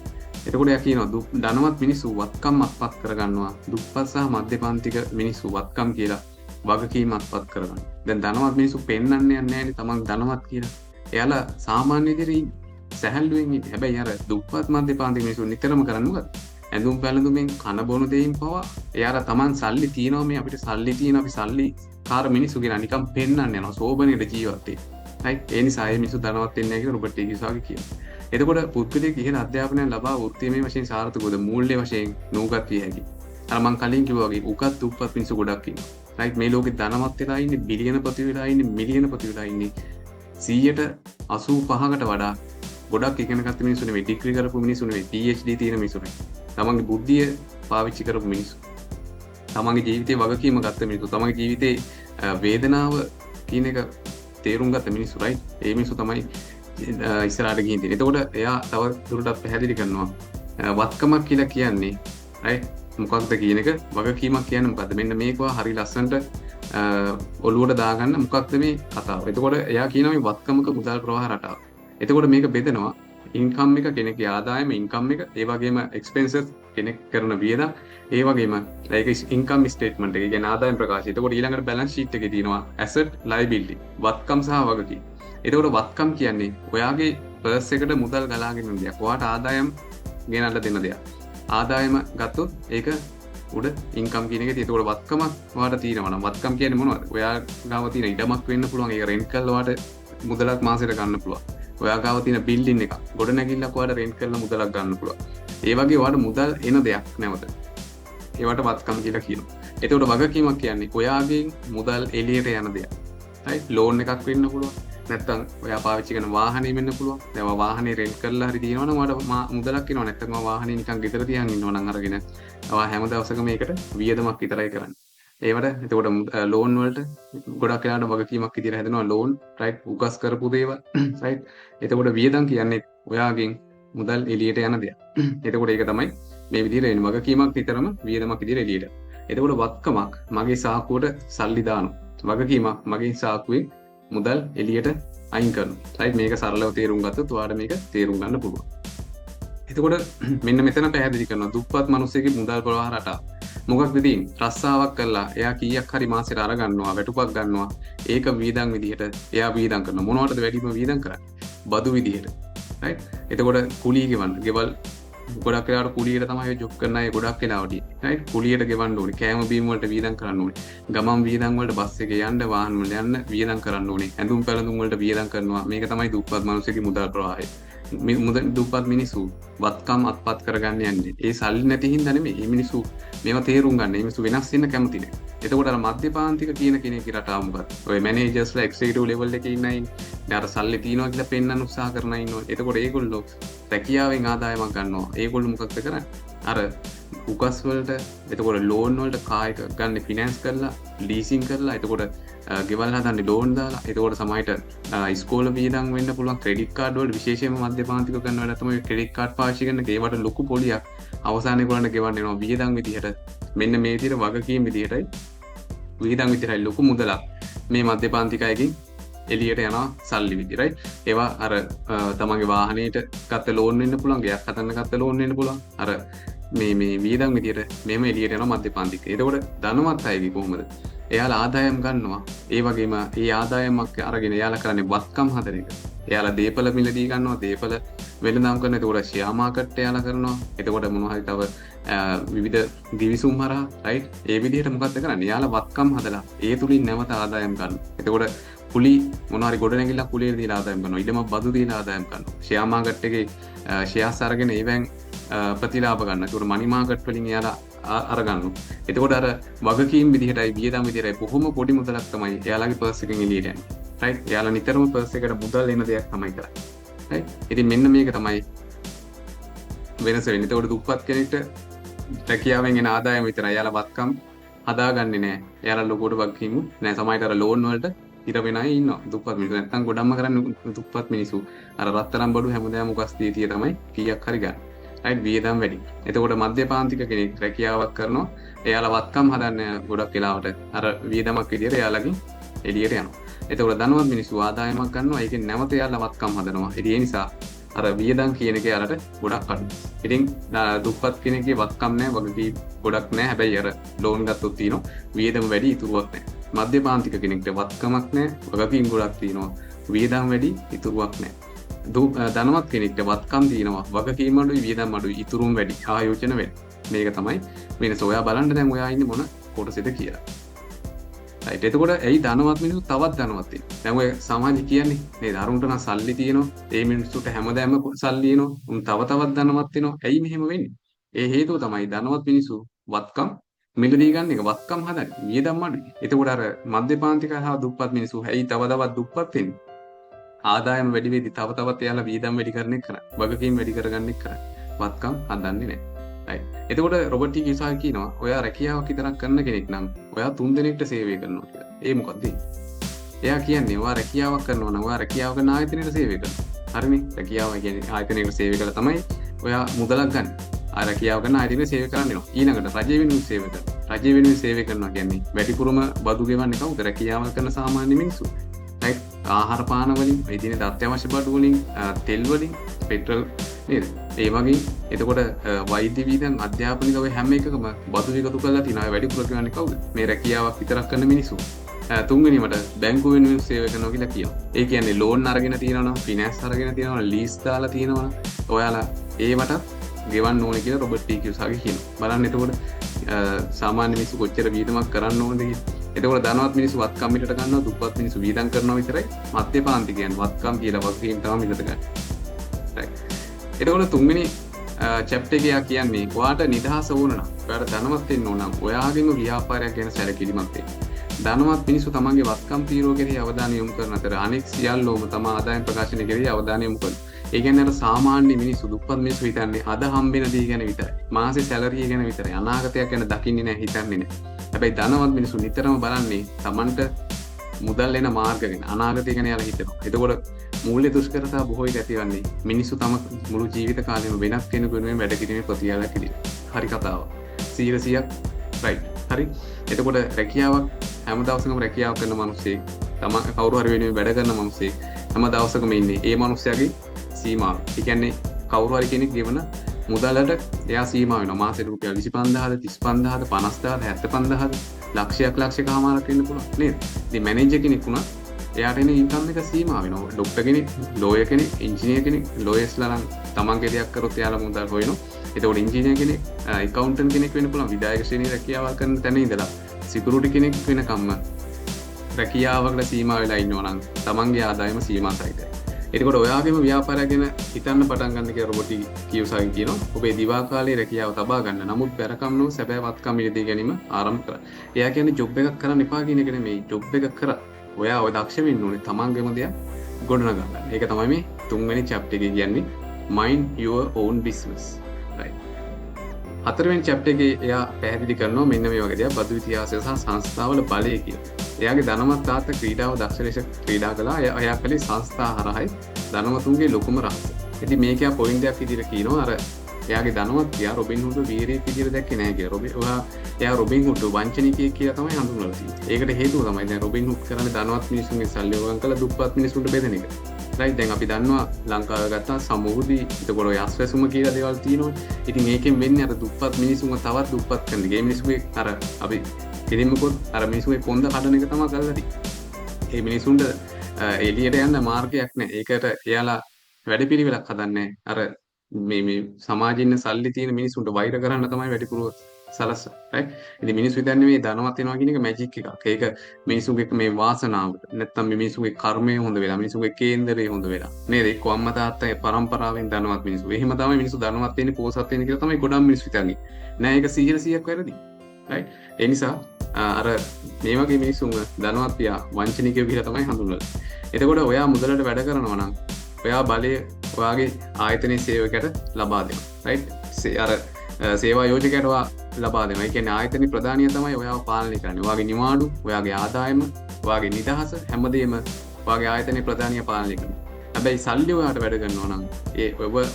එතකොට එයා කියනවා ධනවත් මිනිස්සු වත්කම් අත්පත් කරගන්නවා. දුප්පත් සහ මධ්‍යපන්තික මිනිස්සු වත්කම් කියලා වගකීම් අත්පත් කරගන්නවා. දැන් ධනවත් මිනිස්සු පෙන්වන්නේ නැහැ තමන් ධනවත් කියලා. එයාලා සාමාන්‍ය විදිහට සැහැල්ලුවෙන් ඉන්නේ. හැබැයි අර දුප්පත් මධ්‍යපාන්තික මිනිස්සු නිතරම කරන්නේ මොකද? ඇඳුම් පැළඳුමෙන් කන බොන දෙයින් පවා එයාලා තමන් සල්ලි තියනවා මේ අපිට සල්ලි තියෙනවා අපි සල්ලි කාර මිනිස්සු කියලා නිකන් පෙන්වන්න යනවා සෝබනේට ජීවත් වෙන්න. right. ඒ නිසා ඒ මිනිස්සු ධනවත් වෙන්නේ නැහැ කියලා රොබර්ට් ටී කියෝසාකි කියනවා. එතකොට පුද්ගලයෙක් ඉහළ අධ්‍යාපනය ලබා වෘත්තීයමය වශයෙන් සාර්ථකවද මූල්‍ය වශයෙන් නූගත් විය හැකියි. අර මම කලින් කිව්වා වගේ උකත් දුප්පත් මිනිස්සු ගොඩක් ඉන්නවා. right. මේ ලෝකේ ධනවත් වෙලා ඉන්නේ බිලියන පති වෙලා ඉන්නේ මිලියන පති වෙලා ඉන්නේ 185කට වඩා ගොඩක් ඉගෙන ගත්ත මිනිස්සු නෙවෙයි, ඩිග්‍රී කරපු මිනිස්සු නෙවෙයි, PhD තියෙන මිනිස්සු නෙවෙයි. තමන්ගේ බුද්ධිය පාවිච්චි කරපු මිනිස්සු. තමන්ගේ ජීවිතේ වගකීම ගත්ත මිනිස්සු. තමන්ගේ ජීවිතේ වේදනාව කියන එක තේරුම් ගත්ත මිනිස්සු right. ඒ මිනිස්සු තමයි ඉස්සරහට ගිහින් තියෙන්නේ. එතකොට එයා තව දුරටත් පැහැදිලි කරනවා වත්කමක් කියලා කියන්නේ right මොකක්ද කියන එක, වගකීමක් කියන්නේ මොකක්ද? මෙන්න මේකවා හරි ලස්සනට ඔළුවට දාගන්න මොකක්ද මේ කතාව. එතකොට එයා කියනවා මේ වත්කමක මුදල් ප්‍රවාහ රටාව. එතකොට මේක බෙදෙනවා ඉන්කම් එක කෙනෙක්ගේ ආදායම ඉන්කම් එක, ඒ වගේම එක්ස්පෙන්සස් කෙනෙක් කරන වියදම්, ඒ වගේම like ඉන්කම් ස්ටේට්මන්ට් එක කියන්නේ ආදායම් ප්‍රකාශය. එතකොට ඊළඟට බැලන්ස් ෂීට් එකේ තියෙනවා ඇසට් ලයබිලිටි, වත්කම් සහ වගකීම්. එතකොට වත්කම් කියන්නේ ඔයාගේ පර්ස් එකට මුදල් ගලාගෙන යන දෙයක්. ඔයාට ආදායම් ගෙනල්ලා දෙන දෙයක්. ආදායම ගත්තොත් ඒක උඩ ඉන්කම් කියන එක තියෙනවා. ඒකට වත්කමක් ඔයාලට තියෙනවා නම් වත්කම් කියන්නේ මොනවද? ඔයා ගාව තියෙන ඉඩමක් වෙන්න පුළුවන්. ඒක රෙන්ට් කරලා ඔයාලට මුදලක් මාසෙට ගන්න පුළුවන්. ඔයා ගාව තියෙන බිල්ඩින් එකක් ගොඩනැගිල්ලක් ඔයාලට රෙන්ට් කරලා මුදලක් ගන්න පුළුවන්. ඒ වගේ ඔයාලට මුදල් එන දෙයක් නැවත. ඒවට වත්කම් කියලා කියනවා. එතකොට වගකීමක් කියන්නේ ඔයාගෙන් මුදල් එළියට යන දෙයක්. right? ලෝන් එකක් වෙන්න පුළුවන්. නැත්තම් ඔයා පාවිච්චි කරන වාහනේ වෙන්න පුළුවන්. දැන් ඔයා වාහනේ රෙන්ට් කරලා හරි තියෙනවනම් ඔයාලට මුදලක් එනවා. නැත්තම් ඔයා වාහනේ නිකන් ගෙදර තියන් ඉන්නවා නම් අරගෙන ඔයා හැම දවසකම මේකට වියදමක් විතරයි කරන්නේ. ඒවට එතකොට ලෝන් වලට ගොඩක් වෙලාවට වගකීමක් විදියට හැදෙනවා ලෝන් right උකස් කරපු දේවල් right. එතකොට වියදම් කියන්නේ ඔයාගෙන් මුදල් එළියට යන දෙයක්. එතකොට ඒක තමයි මේ විදිහට එන්නේ වගකීමක් විතරම වියදමක් විදිහට එළියට. එතකොට වත්කමක් මගේ සාකුවට සල්ලි දානවා. වගකීමක් මගේ සාකුවේ මුදල් එළියට අයින් කරනවා. right මේක සරලව තේරුම් ගත්තොත් ඔයාලට මේක තේරුම් ගන්න පුළුවන්. එතකොට මෙන්න මෙතන පැහැදිලි කරනවා දුප්පත් මිනිස්සෙගේ මුදල් ප්‍රවාහ රටාව. මොකක්ද තියෙන්නේ? රස්සාවක් කළා එයා කීයක් හරි මාසෙට අර ගන්නවා වැටුපක් ගන්නවා. ඒක වියදම් විදිහට එයා වියදම් කරනවා. මොනවටද වැඩිම වියදම් කරන්නේ? බදු විදිහට. right එතකොට කුලී ගෙවන්න. ගෙවල් ගොඩක් වෙලාවට කුලියට තමයි ජොබ් කරන අය ගොඩක් වෙලාවට right කුලියට ගෙවන්න ඕනේ. කෑම බීම වලට වියදම් කරන්න ඕනේ. ගමන් වියදම් වලට බස් එකේ යන්න වාහන වල යන්න වියදම් කරන්න ඕනේ. ඇඳුම් පැළඳුම් වලට වියදම් කරනවා. මේක තමයි දුප්පත් මිනිස්සුගේ මුදල් ප්‍රවාහය. දුප්පත් මිනිස්සු වත්කම් අත්පත් කරගන්න යන්නේ. ඒ සල්ලි නැති හින්දා නෙමෙයි. මේ මිනිස්සු මේවා තේරුම් ගන්න. මේ මිනිස්සු වෙනස් වෙන්න කැමති නෑ. එතකොට අර මධ්‍යපාන්තික කියන කෙනෙක්ගේ රටාව මොකක්ද? ඔය මැනේජර්ස්ලා එක්සිකියුටිව් ලෙවල් එකේ ඉන්න අය. දැන් අර සල්ලි තියනවා කියලා පෙන්වන්න උත්සාහ කරන අය ඉන්නවා. එතකොට ඒගොල්ලෝ රැකියාවෙන් ආදායමක් ගන්නවා. ඒගොල්ලෝ මොකක්ද කරන්නේ? අර උකස් වලට එතකොට ලෝන් වලට කායක ගන්න ෆිනෑන්ස් කරලා ලීසින් කරලා එතකොට ගෙවල් හදන්නේ ලෝන් දාලා එතකොට සමහරට ඉස්කෝල වියදම් වෙන්න පුළුවන් ක්‍රෙඩිට් කාඩ් වල විශේෂයෙන්ම මධ්‍යපාන්තික කරන වැඩ තමයි ක්‍රෙඩිට් කාඩ් පාවිච්චි කරන ඒවට ලොකු පොලියක් අවසානයේ කරන්න ගෙවන්න වෙනවා වියදම් විදිහට මෙන්න මේ විදිහට වගකීම් විදිහටයි වියදම් විදිහටයි ලොකු මුදලක් මේ මධ්‍යපාන්තික අයගෙන් එළියට යනවා සල්ලි විදිහටයි ඒවා අර තමන්ගේ වාහනේට ගත්ත ලෝන් වෙන්න පුළුවන් ගයක් හදන්න ගත්ත ලෝන් වෙන්න පුළුවන් අර මේ වියදම් විදිහට මෙහෙම එළියට යනවා මධ්‍යපාන්තික. එතකොට ධනවත් අයගේ කොහොමද? එයාලා ආදායම් ගන්නවා. ඒ වගේම ඒ ආදායමක් අරගෙන එයාලා කරන්නේ වත්කම් හදන එක. එයාලා දීපල මිලදී ගන්නවා. දීපල වෙළඳාම් කරන. එතකොට ෂෙයා මාකට් එයාලා කරනවා. එතකොට මොනවා හරි තව විවිධ ගිවිසුම් හරහා right ඒ විදිහට මොකද්ද කරන්නේ? එයාලා වත්කම් හදලා ඒ තුලින් නැවත ආදායම් ගන්නවා. එතකොට කුලි මොනවා හරි ගොඩනැගිල්ලක් කුලියට දීලා ආදායම් කරනවා. ඊළම බදු දීලා ආදායම් කරනවා. ෂෙයා මාකට් එකේ ෂෙයාස් අරගෙන ඒවෙන් ප්‍රතිලාභ ගන්න. ඒකට මනි මාකට් වලින් එයාලා අරගන්නවා. එතකොට අර වගකීම් විදිහටයි වියදම් විදිහටයි බොහොම පොඩි මුදලක් තමයි එයාලගේ පර්ස් එකෙන් එළියට යන්නේ. right? එයාලා නිතරම පර්ස් එකට මුදල් එන දෙයක් තමයි කරන්නේ. right? ඉතින් මෙන්න මේක තමයි වෙනස වෙන්නේ. එතකොට දුප්පත් කෙනෙක්ට රැකියාවෙන් එන ආදායම විතරයි. එයාලා වත්කම් හදාගන්නේ නැහැ. එයාලා ලොකුවට වගකීම් නැහැ. සමහරට අර ලෝන් වලට ඉර වෙන අය ඉන්නවා. දුප්පත් මිනිස්සු නැත්තම් ගොඩක්ම කරන්නේ දුප්පත් මිනිස්සු. අර රත්තරන් බඩු හැමදාම උකස් දීතිය තමයි කීයක් හරි ගන්න. right වියදම් වැඩි. එතකොට මධ්‍යපාන්තික කෙනෙක් රැකියාවක් කරනවා. එයාලා වත්කම් හදන්න ගොඩක් වෙලාවට අර වියදමක් විදියට එයාලගෙන් එළියට යනවා. එතකොට ධනවත් මිනිස්සු ආදායමක් ගන්නවා. ඒකෙන් නැවත එයාලා වත්කම් හදනවා. ඒ නිසා අර වියදම් කියන එක එයාලට ගොඩක් අඩුයි. ඉතින් දුප්පත් කෙනෙක්ගේ වත්කම් නැහැ වගකීම් ගොඩක් නැහැ. හැබැයි අර ලෝන් ගත්තොත් තියෙනවා වියදම වැඩි ඉතුරුවක් නැහැ. මධ්‍යපාන්තික කෙනෙක්ට වත්කමක් නැහැ. වගකීම් ගොඩක් තියෙනවා. වියදම් වැඩි ඉතුරුවක් නැහැ. ධනවත් කෙනෙක්ට වත්කම් තියෙනවා වගකීම් අඩුයි වියදම් අඩුයි ඉතුරුම් වැඩි ආයෝජන වැඩි මේක තමයි වෙනස. ඔයා බලන්න දැන් ඔයා ඉන්නේ මොන කොටසෙද කියලා. right එතකොට ඇයි ධනවත් මිනිස්සු තවත් ධනවත් වෙන්නේ? දැන් ඔය සමාජය කියන්නේ නේද අරුන්ට නම් සල්ලි තියෙනවා ඒ මිනිස්සුන්ට හැමදාම සල්ලි එනවා උන් තව තවත් ධනවත් වෙනවා. ඇයි මෙහෙම වෙන්නේ? ඒ හේතුව තමයි ධනවත් මිනිස්සු වත්කම් මිලදී ගන්න එක වත්කම් හදන්නේ වියදම් අඩුයි. එතකොට අර මධ්‍යපාන්තික හා දුප්පත් මිනිස්සු ඇයි තව තවත් දුප්පත් වෙන්නේ? ආදායම වැඩි වෙද්දි තව තවත් එයාලා වියදම් වැඩි කරන එක කරන්නේ. වගකීම් වැඩි කරගන්න එක කරන්නේ. වත්කම් හදන්නේ නැහැ. right. එතකොට රොබර්ට් ටී කිසාල් කියනවා ඔයා රැකියාවක් විතරක් කරන කෙනෙක් නම් ඔයා 3 දෙනෙක්ට සේවය කරනවා කියලා. ඒ මොකද්ද? එයා කියන්නේ ඔයා රැකියාවක් කරනවා නම් ඔයා රැකියාව කරන ආයතනයට සේවය කරනවා. හරිනේ? රැකියාව කියන්නේ ආයතනයකට සේවය කළා තමයි ඔයා මුදලක් ගන්න. ආ රැකියාව කරන ආයතනයට සේවය කරන්න වෙනවා. ඊළඟට රජය වෙනුවෙන් සේවය කරනවා. රජය වෙනුවෙන් සේවය කරනවා කියන්නේ වැඩිපුරම බදු ගෙවන්නේ කවුද? රැකියාව කරන සාමාන්‍ය මිනිස්සු. right ආහාර පාන වලින් එදිනෙදා අත්‍යවශ්‍ය බඩු වලින් තෙල් වලින් පෙට්‍රල් නේද ඒ වගේ එතකොට වෛද්‍ය වියදම් අධ්‍යාපනික ඔය හැම එකකම බදු එකතු කරලා තිනවා වැඩිපුර කියන්නේ කවුද මේ රැකියාවක් විතරක් කරන මිනිස්සු තුන්වෙනිවට බැංකුව වෙනුවෙන් සේවය කරනවා කියලා කියනවා ඒ කියන්නේ ලෝන් අරගෙන තියනවනම් ෆිනෑන්ස් අරගෙන තියනවනම් ලීස් දාලා තියනවනම් ඔයාලා ඒවට ගෙවන්න ඕනේ කියලා රොබර්ට් ටී කිව්සාගේ කියනවා බලන්න එතකොට සාමාන්‍ය මිනිස්සු කොච්චර වීදමක් කරන්න ඕනද කියලා. එතකොට ධනවත් මිනිස්සු වත්කම් මිලට ගන්නවා, දුප්පත් මිනිස්සු වීදම් කරනවා විතරයි. මධ්‍යපාන්ති කියන්නේ වත්කම් කියලා වගකීම් තමයි මිලට ගන්න. right. එතකොට තුන්වෙනි චැප්ටර් එක කියන්නේ ඔයාට නිදහස ඕන නම්, ඔයාට ධනවත් වෙන්න ඕන නම් ඔයාගේම ව්‍යාපාරයක් ගැන සැලකිලිමත් වෙන්න. ධනවත් මිනිස්සු තමන්ගේ වත්කම් තීරුව කෙරෙහි අවධානය යොමු කරන අතර අනෙක් සියල්ලෝම තම ආදායම් ප්‍රකාශනය කෙරෙහි අවධානය යොමු කරනවා. ඒ කියන්නේ අර සාමාන්‍ය මිනිස්සු දුප්පත් මිනිස්සු හිතන්නේ අද හම්බෙන දේ ගැන විතරයි. මාසේ සැලරිය ගැන විතරයි. අනාගතයක් ගැන දකින්නේ නැහැ, හිතන්නේ නැහැ. හැබැයි ධනවත් මිනිස්සු නිතරම බලන්නේ තමන්ට මුදල් එන මාර්ග ගැන, අනාගතය ගැන යාලා හිතනවා. එතකොට මූල්‍ය දුෂ්කරතා බොහෝ විට ඇතිවන්නේ මිනිස්සු තම මුළු ජීවිත කාලෙම වෙනස් කෙනෙකු වෙනුවෙන් වැඩ කිරීමේ ප්‍රතිඵලයක් විදිහට. හරි කතාව. 100%ක් right. හරි. එතකොට රැකියාවක් හැම දවසකම රැකියාව කරන මිනිස්සෙක්, තම කවුරු හරි වෙනුවෙන් වැඩ කරන මිනිස්සෙක් හැම දවසකම ඉන්නේ ඒ මිනිස්යාගේ සීමාව. ඒ කියන්නේ කවුරු හරි කෙනෙක් ගෙවන මුදලට එයා සීමා වෙනවා. මාසෙට රුපියල් 25000ද 35000ද 50000ද 75000ද ලක්ෂයකමාරක් වෙන්න පුළුවන් නේද? ඉතින් මැනේජර් කෙනෙක් වුණා එයාට එන ඉන්කම් එක සීමා වෙනවා. ડોක්ටර් කෙනෙක්, ලෝයර් කෙනෙක්, ඉංජිනේර් කෙනෙක්, ලෝයර්ස්ලා නම් තමන්ගේ දෙයක් කරොත් එයාලා මුදල් හොයනවා. එතකොට ඉංජිනේර් කෙනෙක්, ඇකවුන්ටන්ට් කෙනෙක් වෙන්න පුළුවන්. විධායක ශ්‍රේණියේ රැකියාවල් කරන තැන ඉඳලා සිකියුරිටි කෙනෙක් වෙනකම්ම රැකියාවකට සීමා වෙලා ඉන්නවා නම් තමන්ගේ ආදායම සීමා සහිතයි. එතකොට ඔයාගේම ව්‍යාපාරය ගැන හිතන්න පටන් ගන්න කියලා රොබෝටික් කියවසාවි කියනවා. ඔබේ දිවා කාලයේ රැකියාව තබා ගන්න. නමුත් පෙරකම් නෝ සැබෑ වත්කම් ඉදිරි ගැනීම ආරම්භ කරන්න. එයා කියන්නේ ජොබ් එකක් කරන්න එපා කියන එක නෙමෙයි. ජොබ් එක කර ඔයා ඔය දක්ෂ වෙන්න ඕනේ තමන්ගේම දෙයක් ගොඩනගා ගන්න. ඒක තමයි මේ තුන්වෙනි චැප්ටර් එකේ කියන්නේ mind your own business. right. හතරවෙනි චැප්ටර් එකේ එයා පැහැදිලි කරනවා මෙන්න මේ වගේ දේවල් බදු ඉතිහාසය සහ සංස්ථාවල බලය කියලා. එයාගේ ධනවත් තාත්තා ක්‍රීඩාව දක්ෂ ලෙස ක්‍රීඩා කළා. එයා කලේ සංස්ථා හරහායි ධනවතුන්ගේ ලොකුම රහස. ඉතින් මේක යා පොයින්ට් එකක් විදිහට කියනවා අර එයාගේ ධනවත් තියා රොබින් හුඩ් වීරයෙක් විදිහට දැක්කේ නැහැ කියලා. එයා රොබින් හුඩ් වංචනිකයෙක් කියලා තමයි හඳුන්වලා තියෙන්නේ. ඒකට හේතුව තමයි දැන් රොබින් හුඩ් කරන්නේ ධනවත් මිනිස්සුන්ගේ සල්ලි වගන් කළ දුප්පත් මිනිස්සුන්ට බෙදෙන එක. right. දැන් අපි දන්නවා ලංකාව ගත්තා සමෘද්ධි එතකොට ඔය අස්වැසුම කියලා දේවල් තියෙනවා. ඉතින් මේකෙන් වෙන්නේ අර දුප්පත් මිනිස්සුන්ව තවත් දුප්පත් කරන දේ. මිනිස්සුගේ අර අපි කෙලින්මකොත් අර මිනිස්සුගේ කොන්ද කඩන එක තමයි කරලා තියෙන්නේ. ඒ මිනිස්සුන්ට එළියට යන්න මාර්ගයක් නැහැ. ඒකට එයාලා වැඩපිළිවෙලක් හදන්නේ අර මේ සමාජයේ ඉන්න සල්ලි තියෙන මිනිස්සුන්ට වෛර කරන්න තමයි වැඩිපුර සලස්ස. right. ඉතින් මිනිස්සු හිතන්නේ මේ ධනවත් වෙනවා කියන එක මැජික් එකක්. ඒක මිනිස්සුගේ මේ වාසනාවට නැත්තම් මේ මිනිස්සුගේ කර්මය හොඳ වෙලා, මිනිස්සුගේ කේන්දරය හොඳ වෙලා. නේද? එක්ක අම්මා තාත්තා පරම්පරාවෙන් ධනවත් මිනිස්සු. එහෙම තමයි මිනිස්සු ධනවත් වෙන්නේ, පොහොසත් වෙන්නේ කියලා තමයි ගොඩක් මිනිස්සු හිතන්නේ. නෑ, ඒක 100%ක් වැරදි. right. ඒ නිසා අර මේ වගේ මිනිස්සුන් ධනවත් පියා වංචනිකයෝ කියලා තමයි හඳුන්වන්නේ. එතකොට ඔයා මුදලට වැඩ කරනවා නම් ඔයා බලය ඔයාගේ ආයතනයේ සේවකයට ලබා දෙනවා. right. අර සේවා යෝජකයට ඔයා ලබා දෙනවා. ඒ කියන්නේ ආයතනයේ ප්‍රධානිය තමයි ඔයාව පාලනය කරන්නේ. ඔයාගේ නිවාඩු, ඔයාගේ ආදායම, ඔයාගේ නිදහස හැමදේම ඔයාගේ ආයතනයේ ප්‍රධානිය පාලනය කරනවා. හැබැයි සල්ලි ඔයාට වැඩ කරනවා නම් ඒ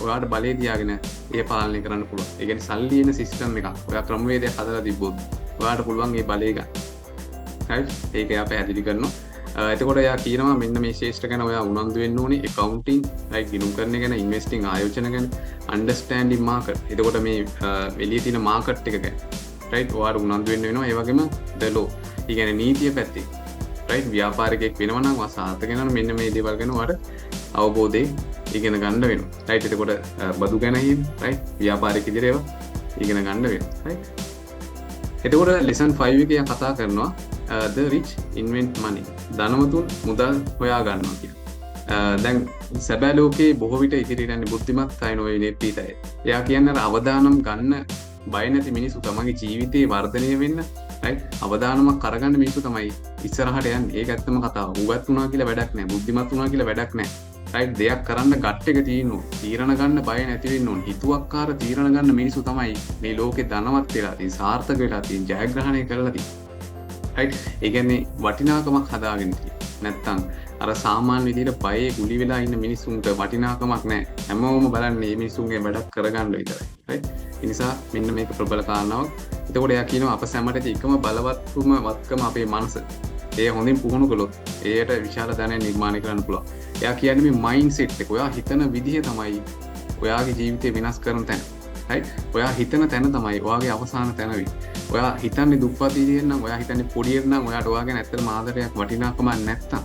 ඔයාට බලය තියාගෙන ඒ පාලනය කරන්න පුළුවන්. ඒ කියන්නේ සල්ලි එන සිස්ටම් එකක්. ඔයා ක්‍රමවේදයක් හදලා තිබ්බොත් ඔයාට පුළුවන් මේ බලය ගන්න. right. ඒක එයා පැහැදිලි කරනවා. එතකොට එයා කියනවා මෙන්න මේ ශේෂ්ත්‍ර ගැන ඔයා උනන්දු වෙන්න ඕනේ. accounting, right, ගිණුම් කරන ගැන, investing ආයෝජන ගැන, understanding market. එතකොට මේ එළියේ තියෙන market එක ගැන right ඔයාට උනන්දු වෙන්න වෙනවා. ඒ වගේම the law. ඒ කියන්නේ නීතිය පැත්තේ right ව්‍යාපාරිකයෙක් වෙනවා නම් වාසාත ගැන මෙන්න මේ දේවල් ගැන ඔයාට අවබෝධය ඉගෙන ගන්න වෙනවා. right. එතකොට බදු ගැන right ව්‍යාපාරික විදිහට ඒවා ඉගෙන ගන්න වෙනවා. right. එතකොට lesson 5 එකේ කතා කරනවා the rich invent money. ධනවතුන් මුදල් හොයා ගන්නවා කියලා. දැන් සැබෑ ලෝකේ බොහෝ විට ඉදිරියට යන්නේ බුද්ධිමත් අය නොවේ නෙප්පීත අය. එයා කියන්නේ අර අවදානම් ගන්න බය නැති මිනිස්සු තමන්ගේ ජීවිතේ වර්ධනය වෙන්න right අවදානමක් කරගන්න මිනිස්සු තමයි ඉස්සරහට යන්නේ. ඒක ඇත්තම කතාව. උගත් වුණා කියලා වැඩක් නැහැ. බුද්ධිමත් වුණා කියලා වැඩක් නැහැ. right දෙයක් කරන්න ගට් එක තියෙන්න ඕන. තීරණ ගන්න බය නැති වෙන්න ඕන. හිතුවක්කාර තීරණ ගන්න මිනිස්සු තමයි මේ ලෝකේ ධනවත් වෙලා තියෙන්නේ, සාර්ථක වෙලා තියෙන්නේ, ජයග්‍රහණය කරලා තියෙන්නේ. right. ඒ කියන්නේ වටිනාකමක් හදාගෙන තියෙන්නේ. නැත්තම් අර සාමාන්‍ය විදිහට බයේ ගුලි වෙලා ඉන්න මිනිස්සුන්ට වටිනාකමක් නැහැ. හැමෝම බලන්නේ මේ මිනිස්සුන්ගේ වැඩක් කරගන්න විතරයි. right. ඒ නිසා මෙන්න මේක ප්‍රබල කාරණාවක්. එතකොට එයා කියනවා අප සැමට එකම බලවත්ම වත්කම අපේ මනස. ඒ හොඳින් පුහුණු කළොත් ඒයට විශාල ධනයක් නිර්මාණය කරන්න පුළුවන්. එයා කියන්නේ මේ මයින්ඩ්සෙට් එක. ඔයා හිතන විදිහ තමයි ඔයාගේ ජීවිතේ වෙනස් කරන තැන. right. ඔයා හිතන තැන තමයි ඔයාගේ අවසාන තැන වෙන්නේ. ඔයා හිතන්නේ දුප්පත් විදිහෙන් නම්, ඔයා හිතන්නේ පොඩියෙන් නම්, ඔයාට ඔයා ගැන ඇත්තටම ආදරයක් වටිනාකමක් නැත්තම්,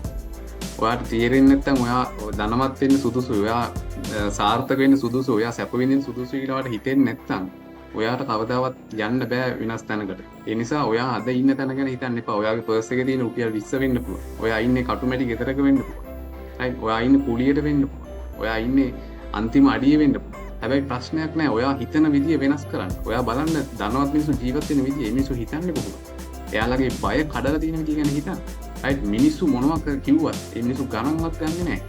ඔයාට තේරෙන්නේ නැත්තම් ඔයා ධනවත් වෙන්න සුදුසුයි, ඔයා සාර්ථක වෙන්න සුදුසුයි, ඔයා සැප විඳින්න සුදුසුයි කියලා ඔයාට හිතෙන්නේ නැත්තම් ඔයාට කවදාවත් යන්න බෑ වෙනස් තැනකට. ඒ නිසා ඔයා අද ඉන්න තැන ගැන හිතන්න එපා. ඔයාගේ පර්ස් එකේ තියෙන රුපියල් 20 වෙන්න පුළුවන්. ඔයා ඉන්නේ කටුමැටි ගෙදරක වෙන්න පුළුවන්. right? ඔයා ඉන්නේ කුලියට වෙන්න පුළුවන්. ඔයා ඉන්නේ අන්තිම අඩියේ වෙන්න පුළුවන්. හැබැයි ප්‍රශ්නයක් නෑ. ඔයා හිතන විදිය වෙනස් කරන්න. ඔයා බලන්න ධනවත් මිනිස්සු ජීවත් වෙන විදිය. මේ මිනිස්සු හිතන්නේ කොහොමද? එයාලගේ බය කඩලා තියෙන විදිය ගැන හිතන්න. right? මිනිස්සු මොනවා කිව්වත් ඒ මිනිස්සු ගණන්වත් ගන්නෙ නෑ.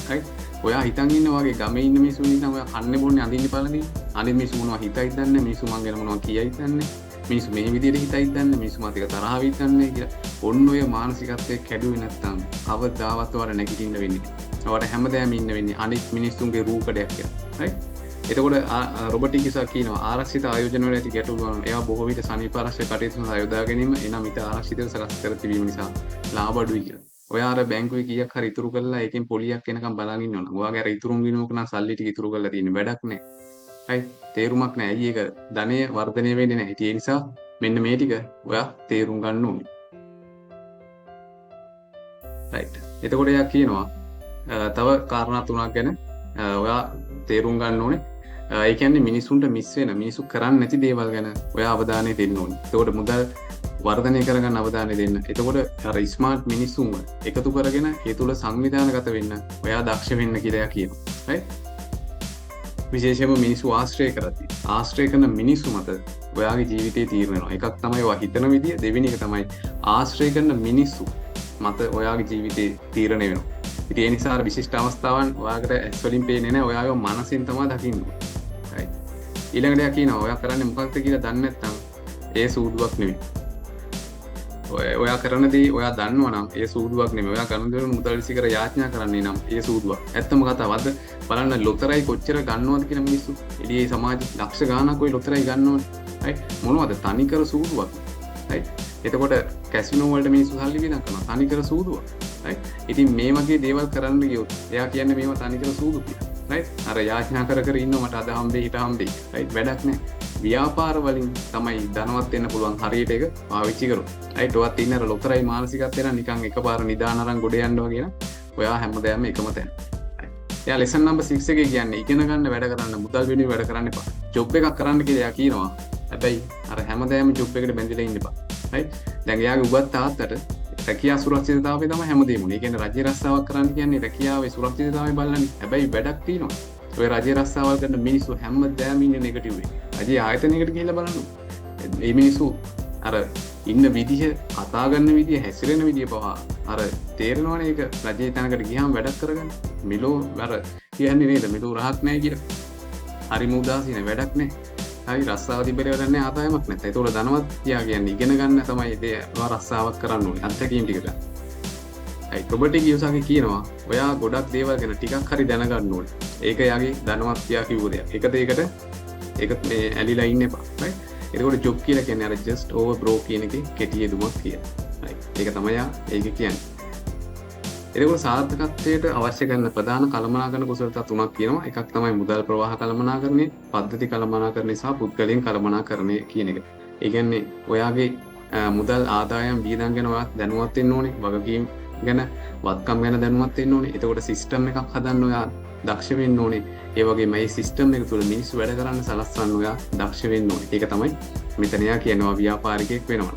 right? ඔයා හිතන් ඉන්න වගේ ගමේ ඉන්න මිනිස්සු නිකන් ඔයා කන්නේ බොන්නේ අඳින්න බලන්නේ. අනිත් මිනිස්සු මොනවා හිතයිද දන්නේ, මිනිස්සු මං ගැන මොනවා කියයිද දන්නේ. මිනිස්සු මේ විදිහට හිතයිද දන්නේ, මිනිස්සු මාත් එක තරහ වෙයිද දන්නේ කියලා. ඔන්න ඔය මානසිකත්වයේ කැඩුවේ නැත්තම් කවදාවත් ඔයාලා නැගිටින්න වෙන්නේ නැහැ. ඔයාලා හැමදාම ඉන්න වෙන්නේ අනිත් මිනිස්සුන්ගේ රූකඩයක් කියලා. right? එතකොට රොබොටික්ස් කියනවා ආරක්ෂිත ආයෝජන වල ඇති ගැටලු ගන්න. ඒවා බොහෝ විට සනීප ආරක්ෂක කටයුතු සඳහා යොදා ගැනීම එනම් ඊට ආරක්ෂිතව සකස් කර තිබීම නිසා ලාභ අඩුයි කියලා. ඔයා අර බැංකුවේ කීයක් හරි ඉතුරු කරලා ඒකෙන් පොලියක් එනකම් බලන් ඉන්නවනම් ඔයාගේ අර ඉතුරුම් ගිණුමක නම් සල්ලි ටික ඉතුරු කරලා තියෙන වැඩක් නැහැ. right? තේරුමක් නැහැ. ඇයි ඒක ධනය වර්ධනය වෙන්නේ නැහැ. ඒ නිසා මෙන්න මේ ටික ඔයා තේරුම් ගන්න ඕනේ. right? එතකොට එයා කියනවා තව කාරණා තුනක් ගැන ඔයා තේරුම් ගන්න ඕනේ. ඒ කියන්නේ මිනිසුන්ට මිස් වෙන මිනිසු කරන්නේ නැති දේවල් ගැන ඔයා අවධානය දෙන්න ඕනේ. එතකොට මුදල් වර්ධනය කරගන්න අවධානය දෙන්න. එතකොට අර ස්මාර්ට් මිනිස්සුන්ව එකතු කරගෙන ඒ තුල සංවිධානගත වෙන්න ඔයා දක්ෂ වෙන්න කියලා කියනවා. right? විශේෂයෙන්ම මිනිස්සු ආශ්‍රය කරද්දී ආශ්‍රය කරන මිනිස්සු මත ඔයාගේ ජීවිතේ තීරණය වෙනවා. එකක් තමයි ඔයා හිතන විදිය, දෙවෙනි එක තමයි ආශ්‍රය කරන මිනිස්සු මත ඔයාගේ ජීවිතේ තීරණය වෙනවා. ඉතින් ඒ නිසා විශිෂ්ට අවස්ථාවන් ඔයාකට ඇස් වලින් පේන්නේ නැහැ. ඔයාගේ මනසින් තමයි දකින්න ඕනේ. right? ඊළඟට එයා කියනවා ඔයා කරන්නේ මොකක්ද කියලා දන්නේ නැත්නම් ඒ සූදුවක් නෙමෙයි. ඔයා කරන දේ ඔයා දන්නවා නම් ඒ සූදුවක් නෙමෙයි. ඔයා කරන දේ මුදල් විසිකර යාඥා කරන්නේ නම් ඒ සූදුවක්. ඇත්තම කතාවද බලන්න ලොතරැයි කොච්චර ගන්නවද කියන මිනිස්සු. එළියේ සමාජෙ ලක්ෂ ගාණක් ඔය ලොතරැයි ගන්නවනේ. right? මොනවද තනිකර සූදුවක්. right? එතකොට කැසිනෝ වලට මිනිස්සු සල්ලි වියදම් කරනවා තනිකර සූදුවක්. right? ඉතින් මේ වගේ දේවල් කරන්න ගියොත් එයා කියන්නේ මේවා තනිකර සූදු කියලා. right? අර යාඥා කර කර ඉන්නව මට අද හම්බෙයි හිට හම්බෙයි. right? වැඩක් නැහැ. ව්‍යාපාර වලින් තමයි ධනවත් වෙන්න පුළුවන් හරියට ඒක පාවිච්චි කරොත්. right? ඔයත් ඉන්න අර ලොතරැයි මානසිකත්වය නම් නිකන් එකපාර නිදාන අරන් ගොඩ යන්න වගේ නම් ඔයා හැමදාම එකම තැන. එයා ලෙසන් නම්බර් 6 එකේ කියන්නේ ඉගෙන ගන්න වැඩ කරන්න මුදල් වෙනුවෙන් වැඩ කරන්න එපා. ජොබ් එකක් කරන්න කියලා එයා කියනවා. හැබැයි අර හැමදාම ජොබ් එකට බැඳිලා ඉන්න එපා. right? දැන් එයාගේ උගත් තාත්තට රැකියා සුරක්ෂිතතාවය තමයි හැමදේම උනේ. ඒ කියන්නේ රජ්‍ය රස්සාවක් කරන්න කියන්නේ රැකියාවේ සුරක්ෂිතතාවය බලන්නේ. හැබැයි වැඩක් තියෙනවා. ඔය රජ්‍ය රස්සාවල් කරන මිනිස්සු හැමදාම ඉන්නේ නෙගටිව් එකේ. රජ්‍ය ආයතනයකට ගිහිල්ලා බලන්න. මේ මිනිස්සු අර ඉන්න විදිහ, කතා කරන විදිහ, හැසිරෙන විදිහ පවා අර තේරෙනවනේ ඒක රජයේ තැනකට ගියාම වැඩක් කරගන්න. මිලෝ අර කියන්නේ නේද මිලෝ රහක් නැහැ කියලා. හරි මුදාසින වැඩක් නැහැ. හරි රස්සාව තිබෙල වැඩක් නැහැ ආදායමක් නැත්නම්. ඒතකොට ධනවත් කියා කියන්නේ ඉගෙන ගන්න තමයි ඒ රස්සාවක් කරන්න ඕනේ. අත්දැකීම් ටික ගන්න. රොබර්ට් කියෝසාකි කියනවා ඔයා ගොඩක් දේවල් ගැන ටිකක් හරි දැනගන්න ඕනේ. ඒක යාගේ ධනවත් කියා කිව්ව දෙයක්. ඒකත් මේ ඇලිලා ඉන්න එපා. right? එතකොට ජොබ් කියලා කියන්නේ අර just over bro කියන එකේ කෙටි යෙදුමක් කියලා. right? ඒක තමයි ඒක කියන්නේ. එතකොට සාර්ථකත්වයට අවශ්‍ය කරන ප්‍රධාන කළමනාකරණ කුසලතා තුනක් කියනවා. එකක් තමයි මුදල් ප්‍රවාහ කළමනාකරණය, පද්ධති කළමනාකරණය සහ පුද්ගලයන් කළමනාකරණය කියන එක. ඒ කියන්නේ ඔයාගේ මුදල් ආදායම් වියදම් ගැන ඔයා දැනුවත් වෙන්න ඕනේ. වගකීම් ගැන වත්කම් ගැන දැනුවත් වෙන්න ඕනේ. එතකොට සිස්ටම් එකක් හදන්න ඔයා දක්ෂ වෙන්න ඕනේ. ඒ වගේම මේ සිස්ටම් එක තුළ මිනිස්සු වැඩ කරන්න සලස්වන්න ඔයා දක්ෂ වෙන්න ඕනේ. ඒක තමයි මෙතන යා කියනවා ව්‍යාපාරිකයෙක් වෙනවා.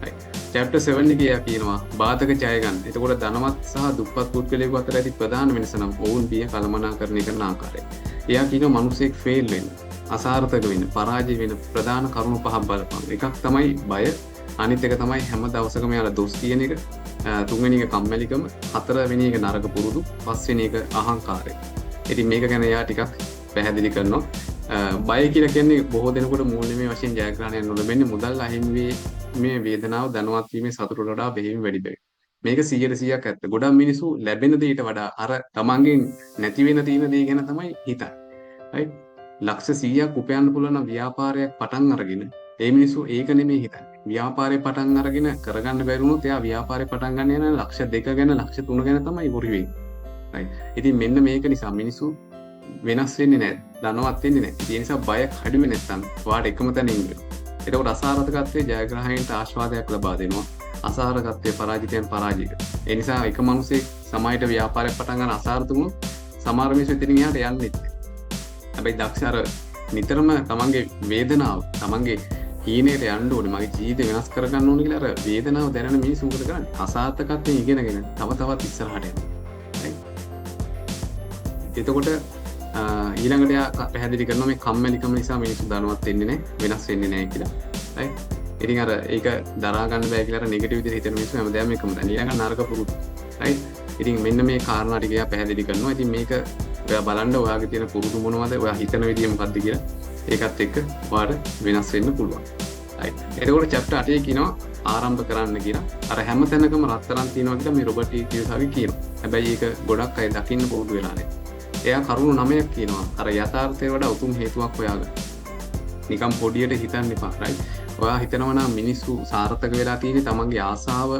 right. chapter 7 එකේ යා කියනවා බාධක ජය ගන්න. එතකොට ධනවත් සහ දුප්පත් පුද්ගලයෙකු අතර ඇති ප්‍රධාන වෙනස නම් ඔවුන් බිය කළමනාකරණය කරන ආකාරය. එයා කියනවා මිනිසෙක් ෆේල් වෙන්න, අසාර්ථක වෙන්න, පරාජය වෙන්න ප්‍රධාන කරුණු පහක් බලපං. එකක් තමයි බය, අනිත් එක තමයි හැම දවසකම යාලා දොස් කියන එක, තුන්වෙනි එක කම්මැලිකම, හතරවෙනි එක නරක පුරුදු, පස්වෙනි එක අහංකාරය. ඉතින් මේක ගැන යා ටිකක් පැහැදිලි කරනවා. බය කියලා කියන්නේ බොහෝ දෙනෙකුට මූලික වශයෙන් ජයග්‍රහණයක් නොලැබෙන්නේ මුදල් අහිමි මේ වේදනාව ධනවත් වීමේ සතුටට වඩා බෙහෙවින් වැඩි බව. මේක 100%ක් ඇත්ත. ගොඩක් මිනිස්සු ලැබෙන දෙයට වඩා අර තමන්ගෙන් නැති වෙන තියෙන දේ ගැන තමයි හිතන්නේ. right? ලක්ෂ 100ක් උපයන්න පුළුවන් නම් ව්‍යාපාරයක් පටන් අරගෙන ඒ මිනිස්සු ඒක නෙමෙයි හිතන්නේ. ව්‍යාපාරේ පටන් අරගෙන කරගන්න බැරි වුණොත් එයා ව්‍යාපාරේ පටන් ගන්න යන ලක්ෂ 2 ගැන ලක්ෂ 3 ගැන තමයි වොරි වෙන්නේ. right? ඉතින් මෙන්න මේක නිසා මිනිස්සු වෙනස් වෙන්නේ නැහැ. ධනවත් වෙන්නේ නැහැ. ඒ නිසා බය අඩු වෙන්නේ නැත්නම් ඔයාට එකම තැන ඉන්න වෙනවා. එතකොට අසාර්ථකත්වයේ ජයග්‍රහණයට ආශාවාදයක් ලබා දෙනවා. අසාර්ථකත්වයේ පරාජිතයන් පරාජය කරනවා. ඒ නිසා එක මිනිසෙක් සමාජයට ව්‍යාපාරයක් පටන් ගන්න අසාර්ථක වුණොත් සමහර මිනිස්සු එතනින් එහාට යන්නේ නැහැ. හැබැයි දක්ෂ අර නිතරම තමන්ගේ වේදනාව තමන්ගේ හීනයට යන්න ඕනේ මගේ ජීවිතය වෙනස් කරගන්න ඕනේ කියලා අර වේදනාව දැනෙන මිනිස්සු මොකද කරන්නේ? අසාර්ථකත්වයෙන් ඉගෙනගෙන තව තවත් ඉස්සරහට යනවා. එතකොට ඊළඟට එයා පැහැදිලි කරනවා මේ කම්මැලිකම නිසා මිනිස්සු ධනවත් වෙන්නේ නැහැ, වෙනස් වෙන්නේ නැහැ කියලා. right? ඉතින් අර ඒක දරා ගන්න බෑ කියලා අර නෙගටිව් විදිහට හිතන මිනිස්සු හැමදාම එකම දන්නේ. ඊළඟ නරක පුරුදු. right? ඉතින් මෙන්න මේ කාරණා ටික එයා පැහැදිලි කරනවා. ඉතින් මේක ඔයා බලන්න ඔයාගේ තියෙන පුරුදු මොනවද? ඔයා හිතන විදිය මොකද්ද කියලා. ඒකත් එක්ක ඔයාට වෙනස් වෙන්න පුළුවන්. right? එතකොට chapter 8 කියනවා ආරම්භ කරන්න කියලා. අර හැම තැනකම රත්තරන් තියෙනවා කියලා මේ රොබර්ට් ටියුසාගේ කියනවා. හැබැයි ඒක ගොඩක් අය දකින්න පුරුදු වෙලා නැහැ. එයා කරුණු 9ක් කියනවා. අර යථාර්ථයට වඩා උතුම් හේතුවක් හොයාගන්න. නිකම් පොඩියට හිතන්න එපා. right? ඔයා හිතනවා නම් මිනිස්සු සාර්ථක වෙලා තියෙන්නේ තමන්ගේ ආසාව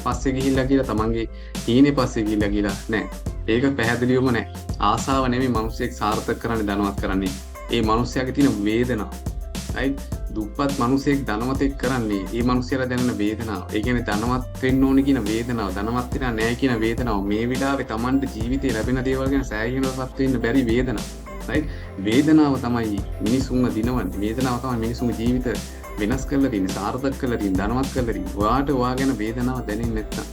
පස්සේ ගිහිල්ලා කියලා තමන්ගේ හීනේ පස්සේ ගිහිල්ලා කියලා නෑ. ඒක පැහැදිලිවම නෑ. ආසාව නෙමෙයි මිනිස්සෙක් සාර්ථක කරන්නේ ධනවත් කරන්නේ. ඒ මිනිස්යාගේ තියෙන වේදනාව. right? දුප්පත් මිනිසෙක් ධනවතෙක් කරන්නේ ඒ මිනිස්යාට දැනෙන වේදනාව. ඒ කියන්නේ ධනවත් වෙන්න ඕනේ කියන වේදනාව, ධනවත් වෙනා නැහැ කියන වේදනාව. මේ විලාවේ Tamanට ජීවිතේ ලැබෙන දේවල් ගැන සෑහීමකට වෙන්න බැරි වේදනාව. right? වේදනාව තමයි මිනිසුන්ව දිනවන්නේ. වේදනාව තමයි මිනිසුන්ගේ ජීවිත වෙනස් කරලා තියෙන්නේ, සාර්ථක කරලා තියෙන්නේ, ධනවත් කරලා තියෙන්නේ. ඔයාට ඔයා ගැන වේදනාව දැනෙන්නේ නැත්නම්,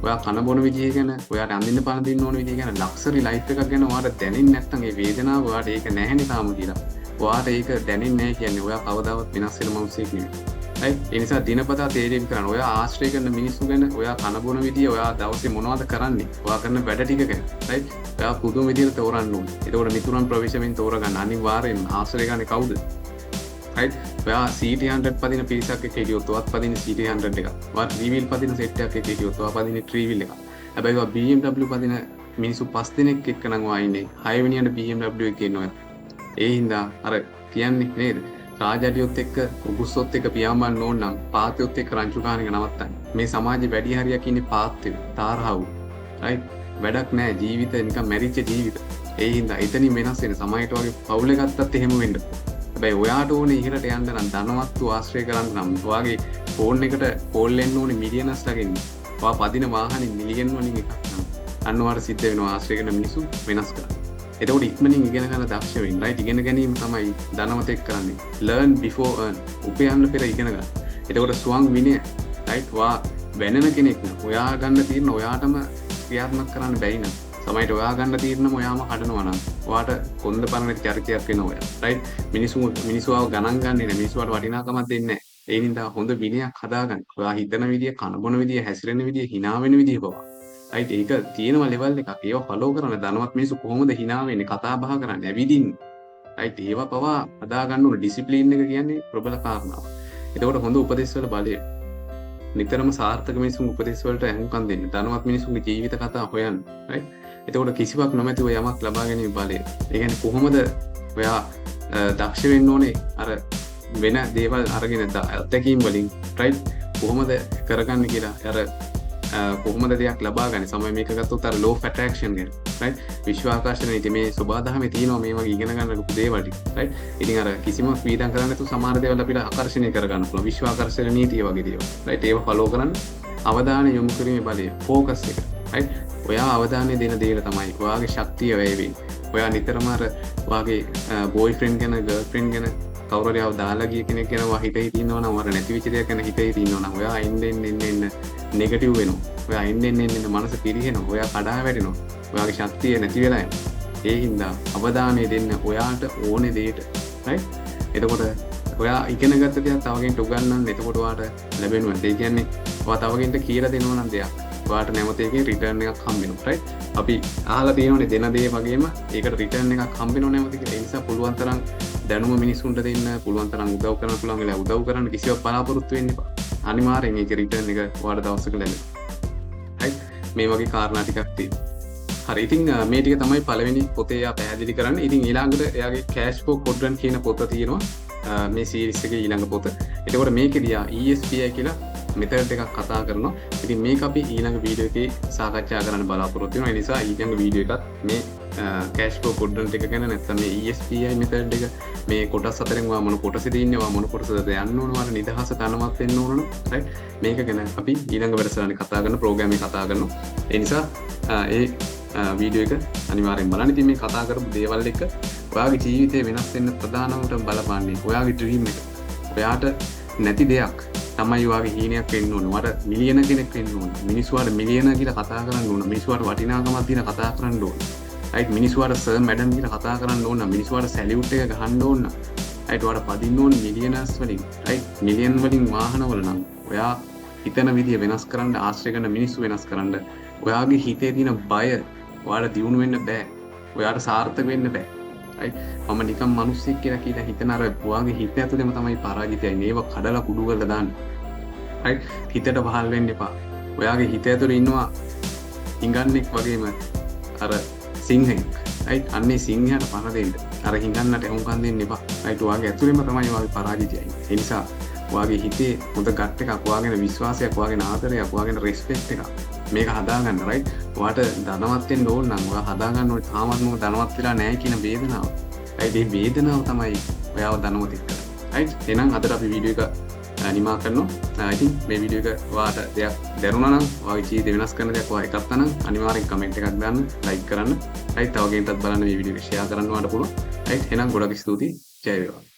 ඔයා කන බොන විදිය ගැන, ඔයාට අඳින්න පාන දින්න ඕන විදිය ගැන, ලක්සරි ලයිෆ් එකක් ගැන ඔයාට දැනෙන්නේ නැත්නම් ඒ වේදනාව ඔයාට ඒක නැහැනේ තාම කියලා. ඔයාට ඒක දැනෙන්නේ නැහැ කියන්නේ ඔයා කවදාවත් වෙනස් වෙන මිනිසෙක් නෙවෙයි. right? ඒ නිසා දිනපතා තේරීම් කරන්න. ඔයා ආශ්‍රය කරන මිනිස්සු ගැන, ඔයා කන බොන විදිය, ඔයා දවසේ මොනවද කරන්නේ, ඔයා කරන වැඩ ටික ගැන. right? ඔයා පුදුම විදියට තෝරන්න ඕනේ. ඒකෝට මිතුරන් ප්‍රවේශමෙන් තෝරගන්න. අනිවාර්යෙන්ම ආශ්‍රය ගන්න කවුද? right? ඔයා CT100 පදින පිරිසක් එක්ක හිටියොත් ඔයත් පදින CT100 එකක්. ඔයා ත්‍රිවිල් පදින සෙට් එකක් එක්ක හිටියොත් ඔයා පදින ත්‍රිවිල් එකක්. හැබැයි ඔයා BMW පදින මිනිස්සු 5 දෙනෙක් එක්ක නම් ඔයා ඉන්නේ. 6 වෙනියට BMW එකේ ඉන්නවා. ඒ හින්දා අර කියන්නේ නේද? රාජඩියොත් එක්ක උගුස්සොත් එක්ක පියාඹන්න ඕන නම් පාතයොත් එක්ක රංචු ගන්න එක නවත්තන්න. මේ සමාජේ වැඩි හරියක් ඉන්නේ පාත්තේ, තාරහවු. right? වැඩක් නැහැ ජීවිත නිකන් මැරිච්ච ජීවිත. ඒ හින්දා එතනින් වෙනස් වෙන සමාජයට වගේ පවුල ගත්තත් එහෙම වෙන්න. හැබැයි ඔයාට ඕනේ ඉහළට යන්න නම් ධනවත්ව ආශ්‍රය කරන්න නම් ඔයාගේ ෆෝන් එකට කෝල් එන්න ඕනේ මිලියනස් ලගින්. ඔයා පදින වාහනේ මිලියන් වලින් එකක් නම් අන්න ඔයාට සිද්ධ වෙනවා ආශ්‍රය කරන මිනිස්සු වෙනස් කරන්න. එතකොට ඉක්මනින් ඉගෙන ගන්න දක්ෂ වෙන්න. right? ඉගෙන ගැනීම තමයි ධනවතෙක් කරන්නේ. learn before earn. උපයන්න පෙර ඉගෙන ගන්න. එතකොට ස්වං විනය. right? වා වෙනන කෙනෙක් නම් ඔයා ගන්න තීරණ ඔයාටම ක්‍රියාත්මක කරන්න බැයි නම්, සමහරවිට ඔයා ගන්න තීරණම ඔයාම කඩනවා නම් ඔයාට කොන්ද පරණ චරිතයක් වෙනවා ඔයා. right? මිනිස්සුව ගණන් ගන්නේ නැහැ. මිනිස්සුන්ට වටිනාකමක් දෙන්නේ නැහැ. ඒ නිසා හොඳ විනයක් හදාගන්න. ඔයා හිතන විදිය, කන බොන විදිය, හැසිරෙන විදිය, hina වෙන විදිය බව. right? ඒක තියෙනවා ලෙවල් එකක්. ඒවා ෆලෝ කරන ධනවත් මිනිස්සු කොහොමද hina වෙන්නේ, කතා බහ කරන්නේ, ඇවිදින්නේ. right? ඒවා පවා හදා ගන්න ඕන ඩිසිප්ලින් එක කියන්නේ ප්‍රබල කාරණාවක්. එතකොට හොඳ උපදෙස් වල බලය. නිතරම සාර්ථක මිනිසුන් උපදෙස් වලට අහුම්කම් දෙන්න. ධනවත් මිනිසුන්ගේ ජීවිත කතා හොයන්න. right? එතකොට කිසිවක් නොමැතිව යමක් ලබා ගැනීම බලය. ඒ කියන්නේ කොහොමද ඔයා දක්ෂ වෙන්න ඕනේ අර වෙන දේවල් අරගෙන අත්දැකීම් වලින්. right? කොහොමද කරගන්න කියලා අර කොහොමද දෙයක් ලබා ගන්න. සමහර මේක ගත්තොත් අර law of attraction ගැන. right? විශ්ව ආකර්ෂණ නීති මේ සබාධමේ තියෙනවා මේ වගේ ඉගෙන ගන්න ලොකු දේවල් ටික. right? ඉතින් අර කිසිම වීදම් කරන්නේ නැතුව සමහර දේවල් අපිට ආකර්ෂණය කරගන්න පුළුවන්. විශ්ව ආකර්ෂණ නීතිය වගේ දේවල්. right? ඒව ෆලෝ කරන්න අවධානය යොමු කිරීමේ බලය, ફોකස් එක. right? ඔයා අවධානය දෙන දේට තමයි ඔයාගේ ශක්තිය වැය වෙන්නේ. ඔයා නිතරම අර ඔයාගේ බෝයිෆ්‍රෙන්ඩ් ගැන, ගර්ල්ෆ්‍රෙන්ඩ් ගැන කවුරු හරි ආව දාලා ගිය කෙනෙක් ගැන ඔයා හිතේ ඉන්නවා නම්, ඔයාට නැති වෙච්ච දෙයක් ගැන හිතේ ඉන්නවා නම්, ඔයා එන්න නෙගටිව් වෙනවා. ඔයා එන්න මනස පිරිහෙනවා. ඔයා කඩා වැටෙනවා. ඔයාගේ ශක්තිය නැති වෙලා යනවා. ඒ හින්දා අවධානය දෙන්න ඔයාට ඕනේ දෙයට. right? එතකොට ඔයා ඉගෙන ගත්ත දෙයක් තව කෙනෙක්ට උගන්වන්න. එතකොට ඔයාට ලැබෙනවා. ඒ කියන්නේ ඔයා තව කෙනෙක්ට කියලා දෙනවා නම් දෙයක්, ඔයාට නැවත ඒකේ රිටර්න් එකක් හම්බ වෙනවා. right? අපි අහලා තියෙනවානේ දෙන දේ වගේම ඒකට රිටර්න් එකක් හම්බ වෙනව නැවත කියලා. ඒ නිසා පුළුවන් තරම් දැනුම මිනිසුන්ට දෙන්න, පුළුවන් තරම් උදව් කරන්න පුළුවන් වෙලාව උදව් කරන්න. කිසිවක් බලාපොරොත්තු වෙන්න එපා. අනිවාර්යෙන් ඒක රිටර්න් එක ඔයාලට දවසක ලැබෙනවා. right? මේ වගේ කාරණා ටිකක් තියෙනවා. හරි. ඉතින් මේ ටික තමයි පළවෙනි පොතේ එයා පැහැදිලි කරන්නේ. ඉතින් ඊළඟට එයාගේ cash flow quadrant කියන පොත තියෙනවා. මේ සීරීස් එකේ ඊළඟ පොත. එතකොට මේකෙදී ESPI කියලා මෙතඩ් එකක් කතා කරනවා. ඉතින් මේක අපි ඊළඟ වීඩියෝ එකේ සාකච්ඡා කරන්න බලාපොරොත්තු වෙනවා. ඒ නිසා ඊළඟ වීඩියෝ එකත් මේ cash flow quadrant එක ගැන, නැත්නම් මේ ESPI මෙතඩ් එක, මේ කොටස් හතරෙන් ඔයා මොන කොටසෙද ඉන්නේ, ඔයා මොන කොටසද යන්න ඕන, ඔයාලා නිදහස තනවත් වෙන්න ඕන නම් right? මේක ගැන අපි ඊළඟ වැඩසටහනේ කතා කරන ප්‍රෝග්‍රෑම් එක කතා කරනවා. ඒ නිසා ඒ වීඩියෝ එක අනිවාර්යෙන් බලන්න. ඉතින් මේ කතා කරපු දේවල් එක ඔයාගේ ජීවිතේ වෙනස් වෙන්න ප්‍රධානම බලපාන්නේ ඔයාගේ ඩ්‍රීම් එක. ඔයාට නැති දෙයක් තමයි ඔයාගේ හීනයක් වෙන්න ඕන. ඔයාට මිලියන කෙනෙක් වෙන්න ඕන. මිනිස්සු ඔයාට මිලියන කියලා කතා කරන්න ඕන. මිනිස්සු ඔයාට වටිනාකමක් දීලා කතා කරන්න ඕන. රයිට් මිනිස්සු ඔයාට සර් මැඩම් කියලා කතා කරන්න ඕන. මිනිස්සු ඔයාට සැලියුට් එක ගහන්න ඕන. රයිට් ඔයාට පදින්න ඕන මිලියනර්ස් වලින්. රයිට් මිලියන් වලින් වාහනවල නම් ඔයා හිතන විදිය වෙනස් කරන්න ආශ්‍රය කරන මිනිස්සු වෙනස් කරන්න ඔයාගේ හිතේ තියෙන බය ඔයාට දියුණු වෙන්න බෑ. ඔයාට සාර්ථක වෙන්න බෑ. මම නිකම් මිනිස්සෙක් කියලා හිතන අර ඔයාගේ හිත ඇතුලේම තමයි පරාජිතය ඉන්නේ. ඒව කඩලා කුඩු කරලා දාන්න. රයිට් හිතට පහල් වෙන්න එපා. ඔයාගේ හිත ඇතුලේ ඉන්නවා හිඟන්නෙක් වගේම අර සිංහෙක්. රයිට් අන්නේ සිංහයාට පණ දෙන්න. අර හිඟන්නට එහුම්කන් දෙන්න එපා. රයිට් ඔයාගේ ඇතුලේම තමයි ඔයාගේ පරාජිතය ඉන්නේ. ඒ නිසා ඔයාගේ හිතේ හොඳ ගට් එකක්, ඔයාගෙන විශ්වාසයක්, ඔයාගෙන ආදරයක්, ඔයාගෙන රෙස්පෙක්ට් එකක් මේක හදාගන්න. රයිට් ඔයාට ධනවත් වෙන්න ඕන නම් ඔයා හදාගන්න ඕනේ තාමත් නෝ ධනවත් වෙලා නැහැ කියන වේදනාව. රයිට් මේ වේදනාව තමයි ඔයාව ධනවතෙක් කරන්නේ. රයිට් එහෙනම් අදට අපි වීඩියෝ එක නිමා කරනවා. I think මේ වීඩියෝ එක ඔයාට දෙයක් දැනුණා නම් ඔයාගේ ජීවිතේ වෙනස් කරන දෙයක් ඔයා එකක් තනං අනිවාර්යෙන් කමෙන්ට් එකක් දාන්න, ලයික් කරන්න. රයිට් තව කෙනෙක්ටත් බලන්න මේ වීඩියෝ එක ෂෙයා කරන්න ඔයාලට පුළුවන්. රයිට් එහෙනම් ගොඩක් ස්තුතියි. ජය වේවා.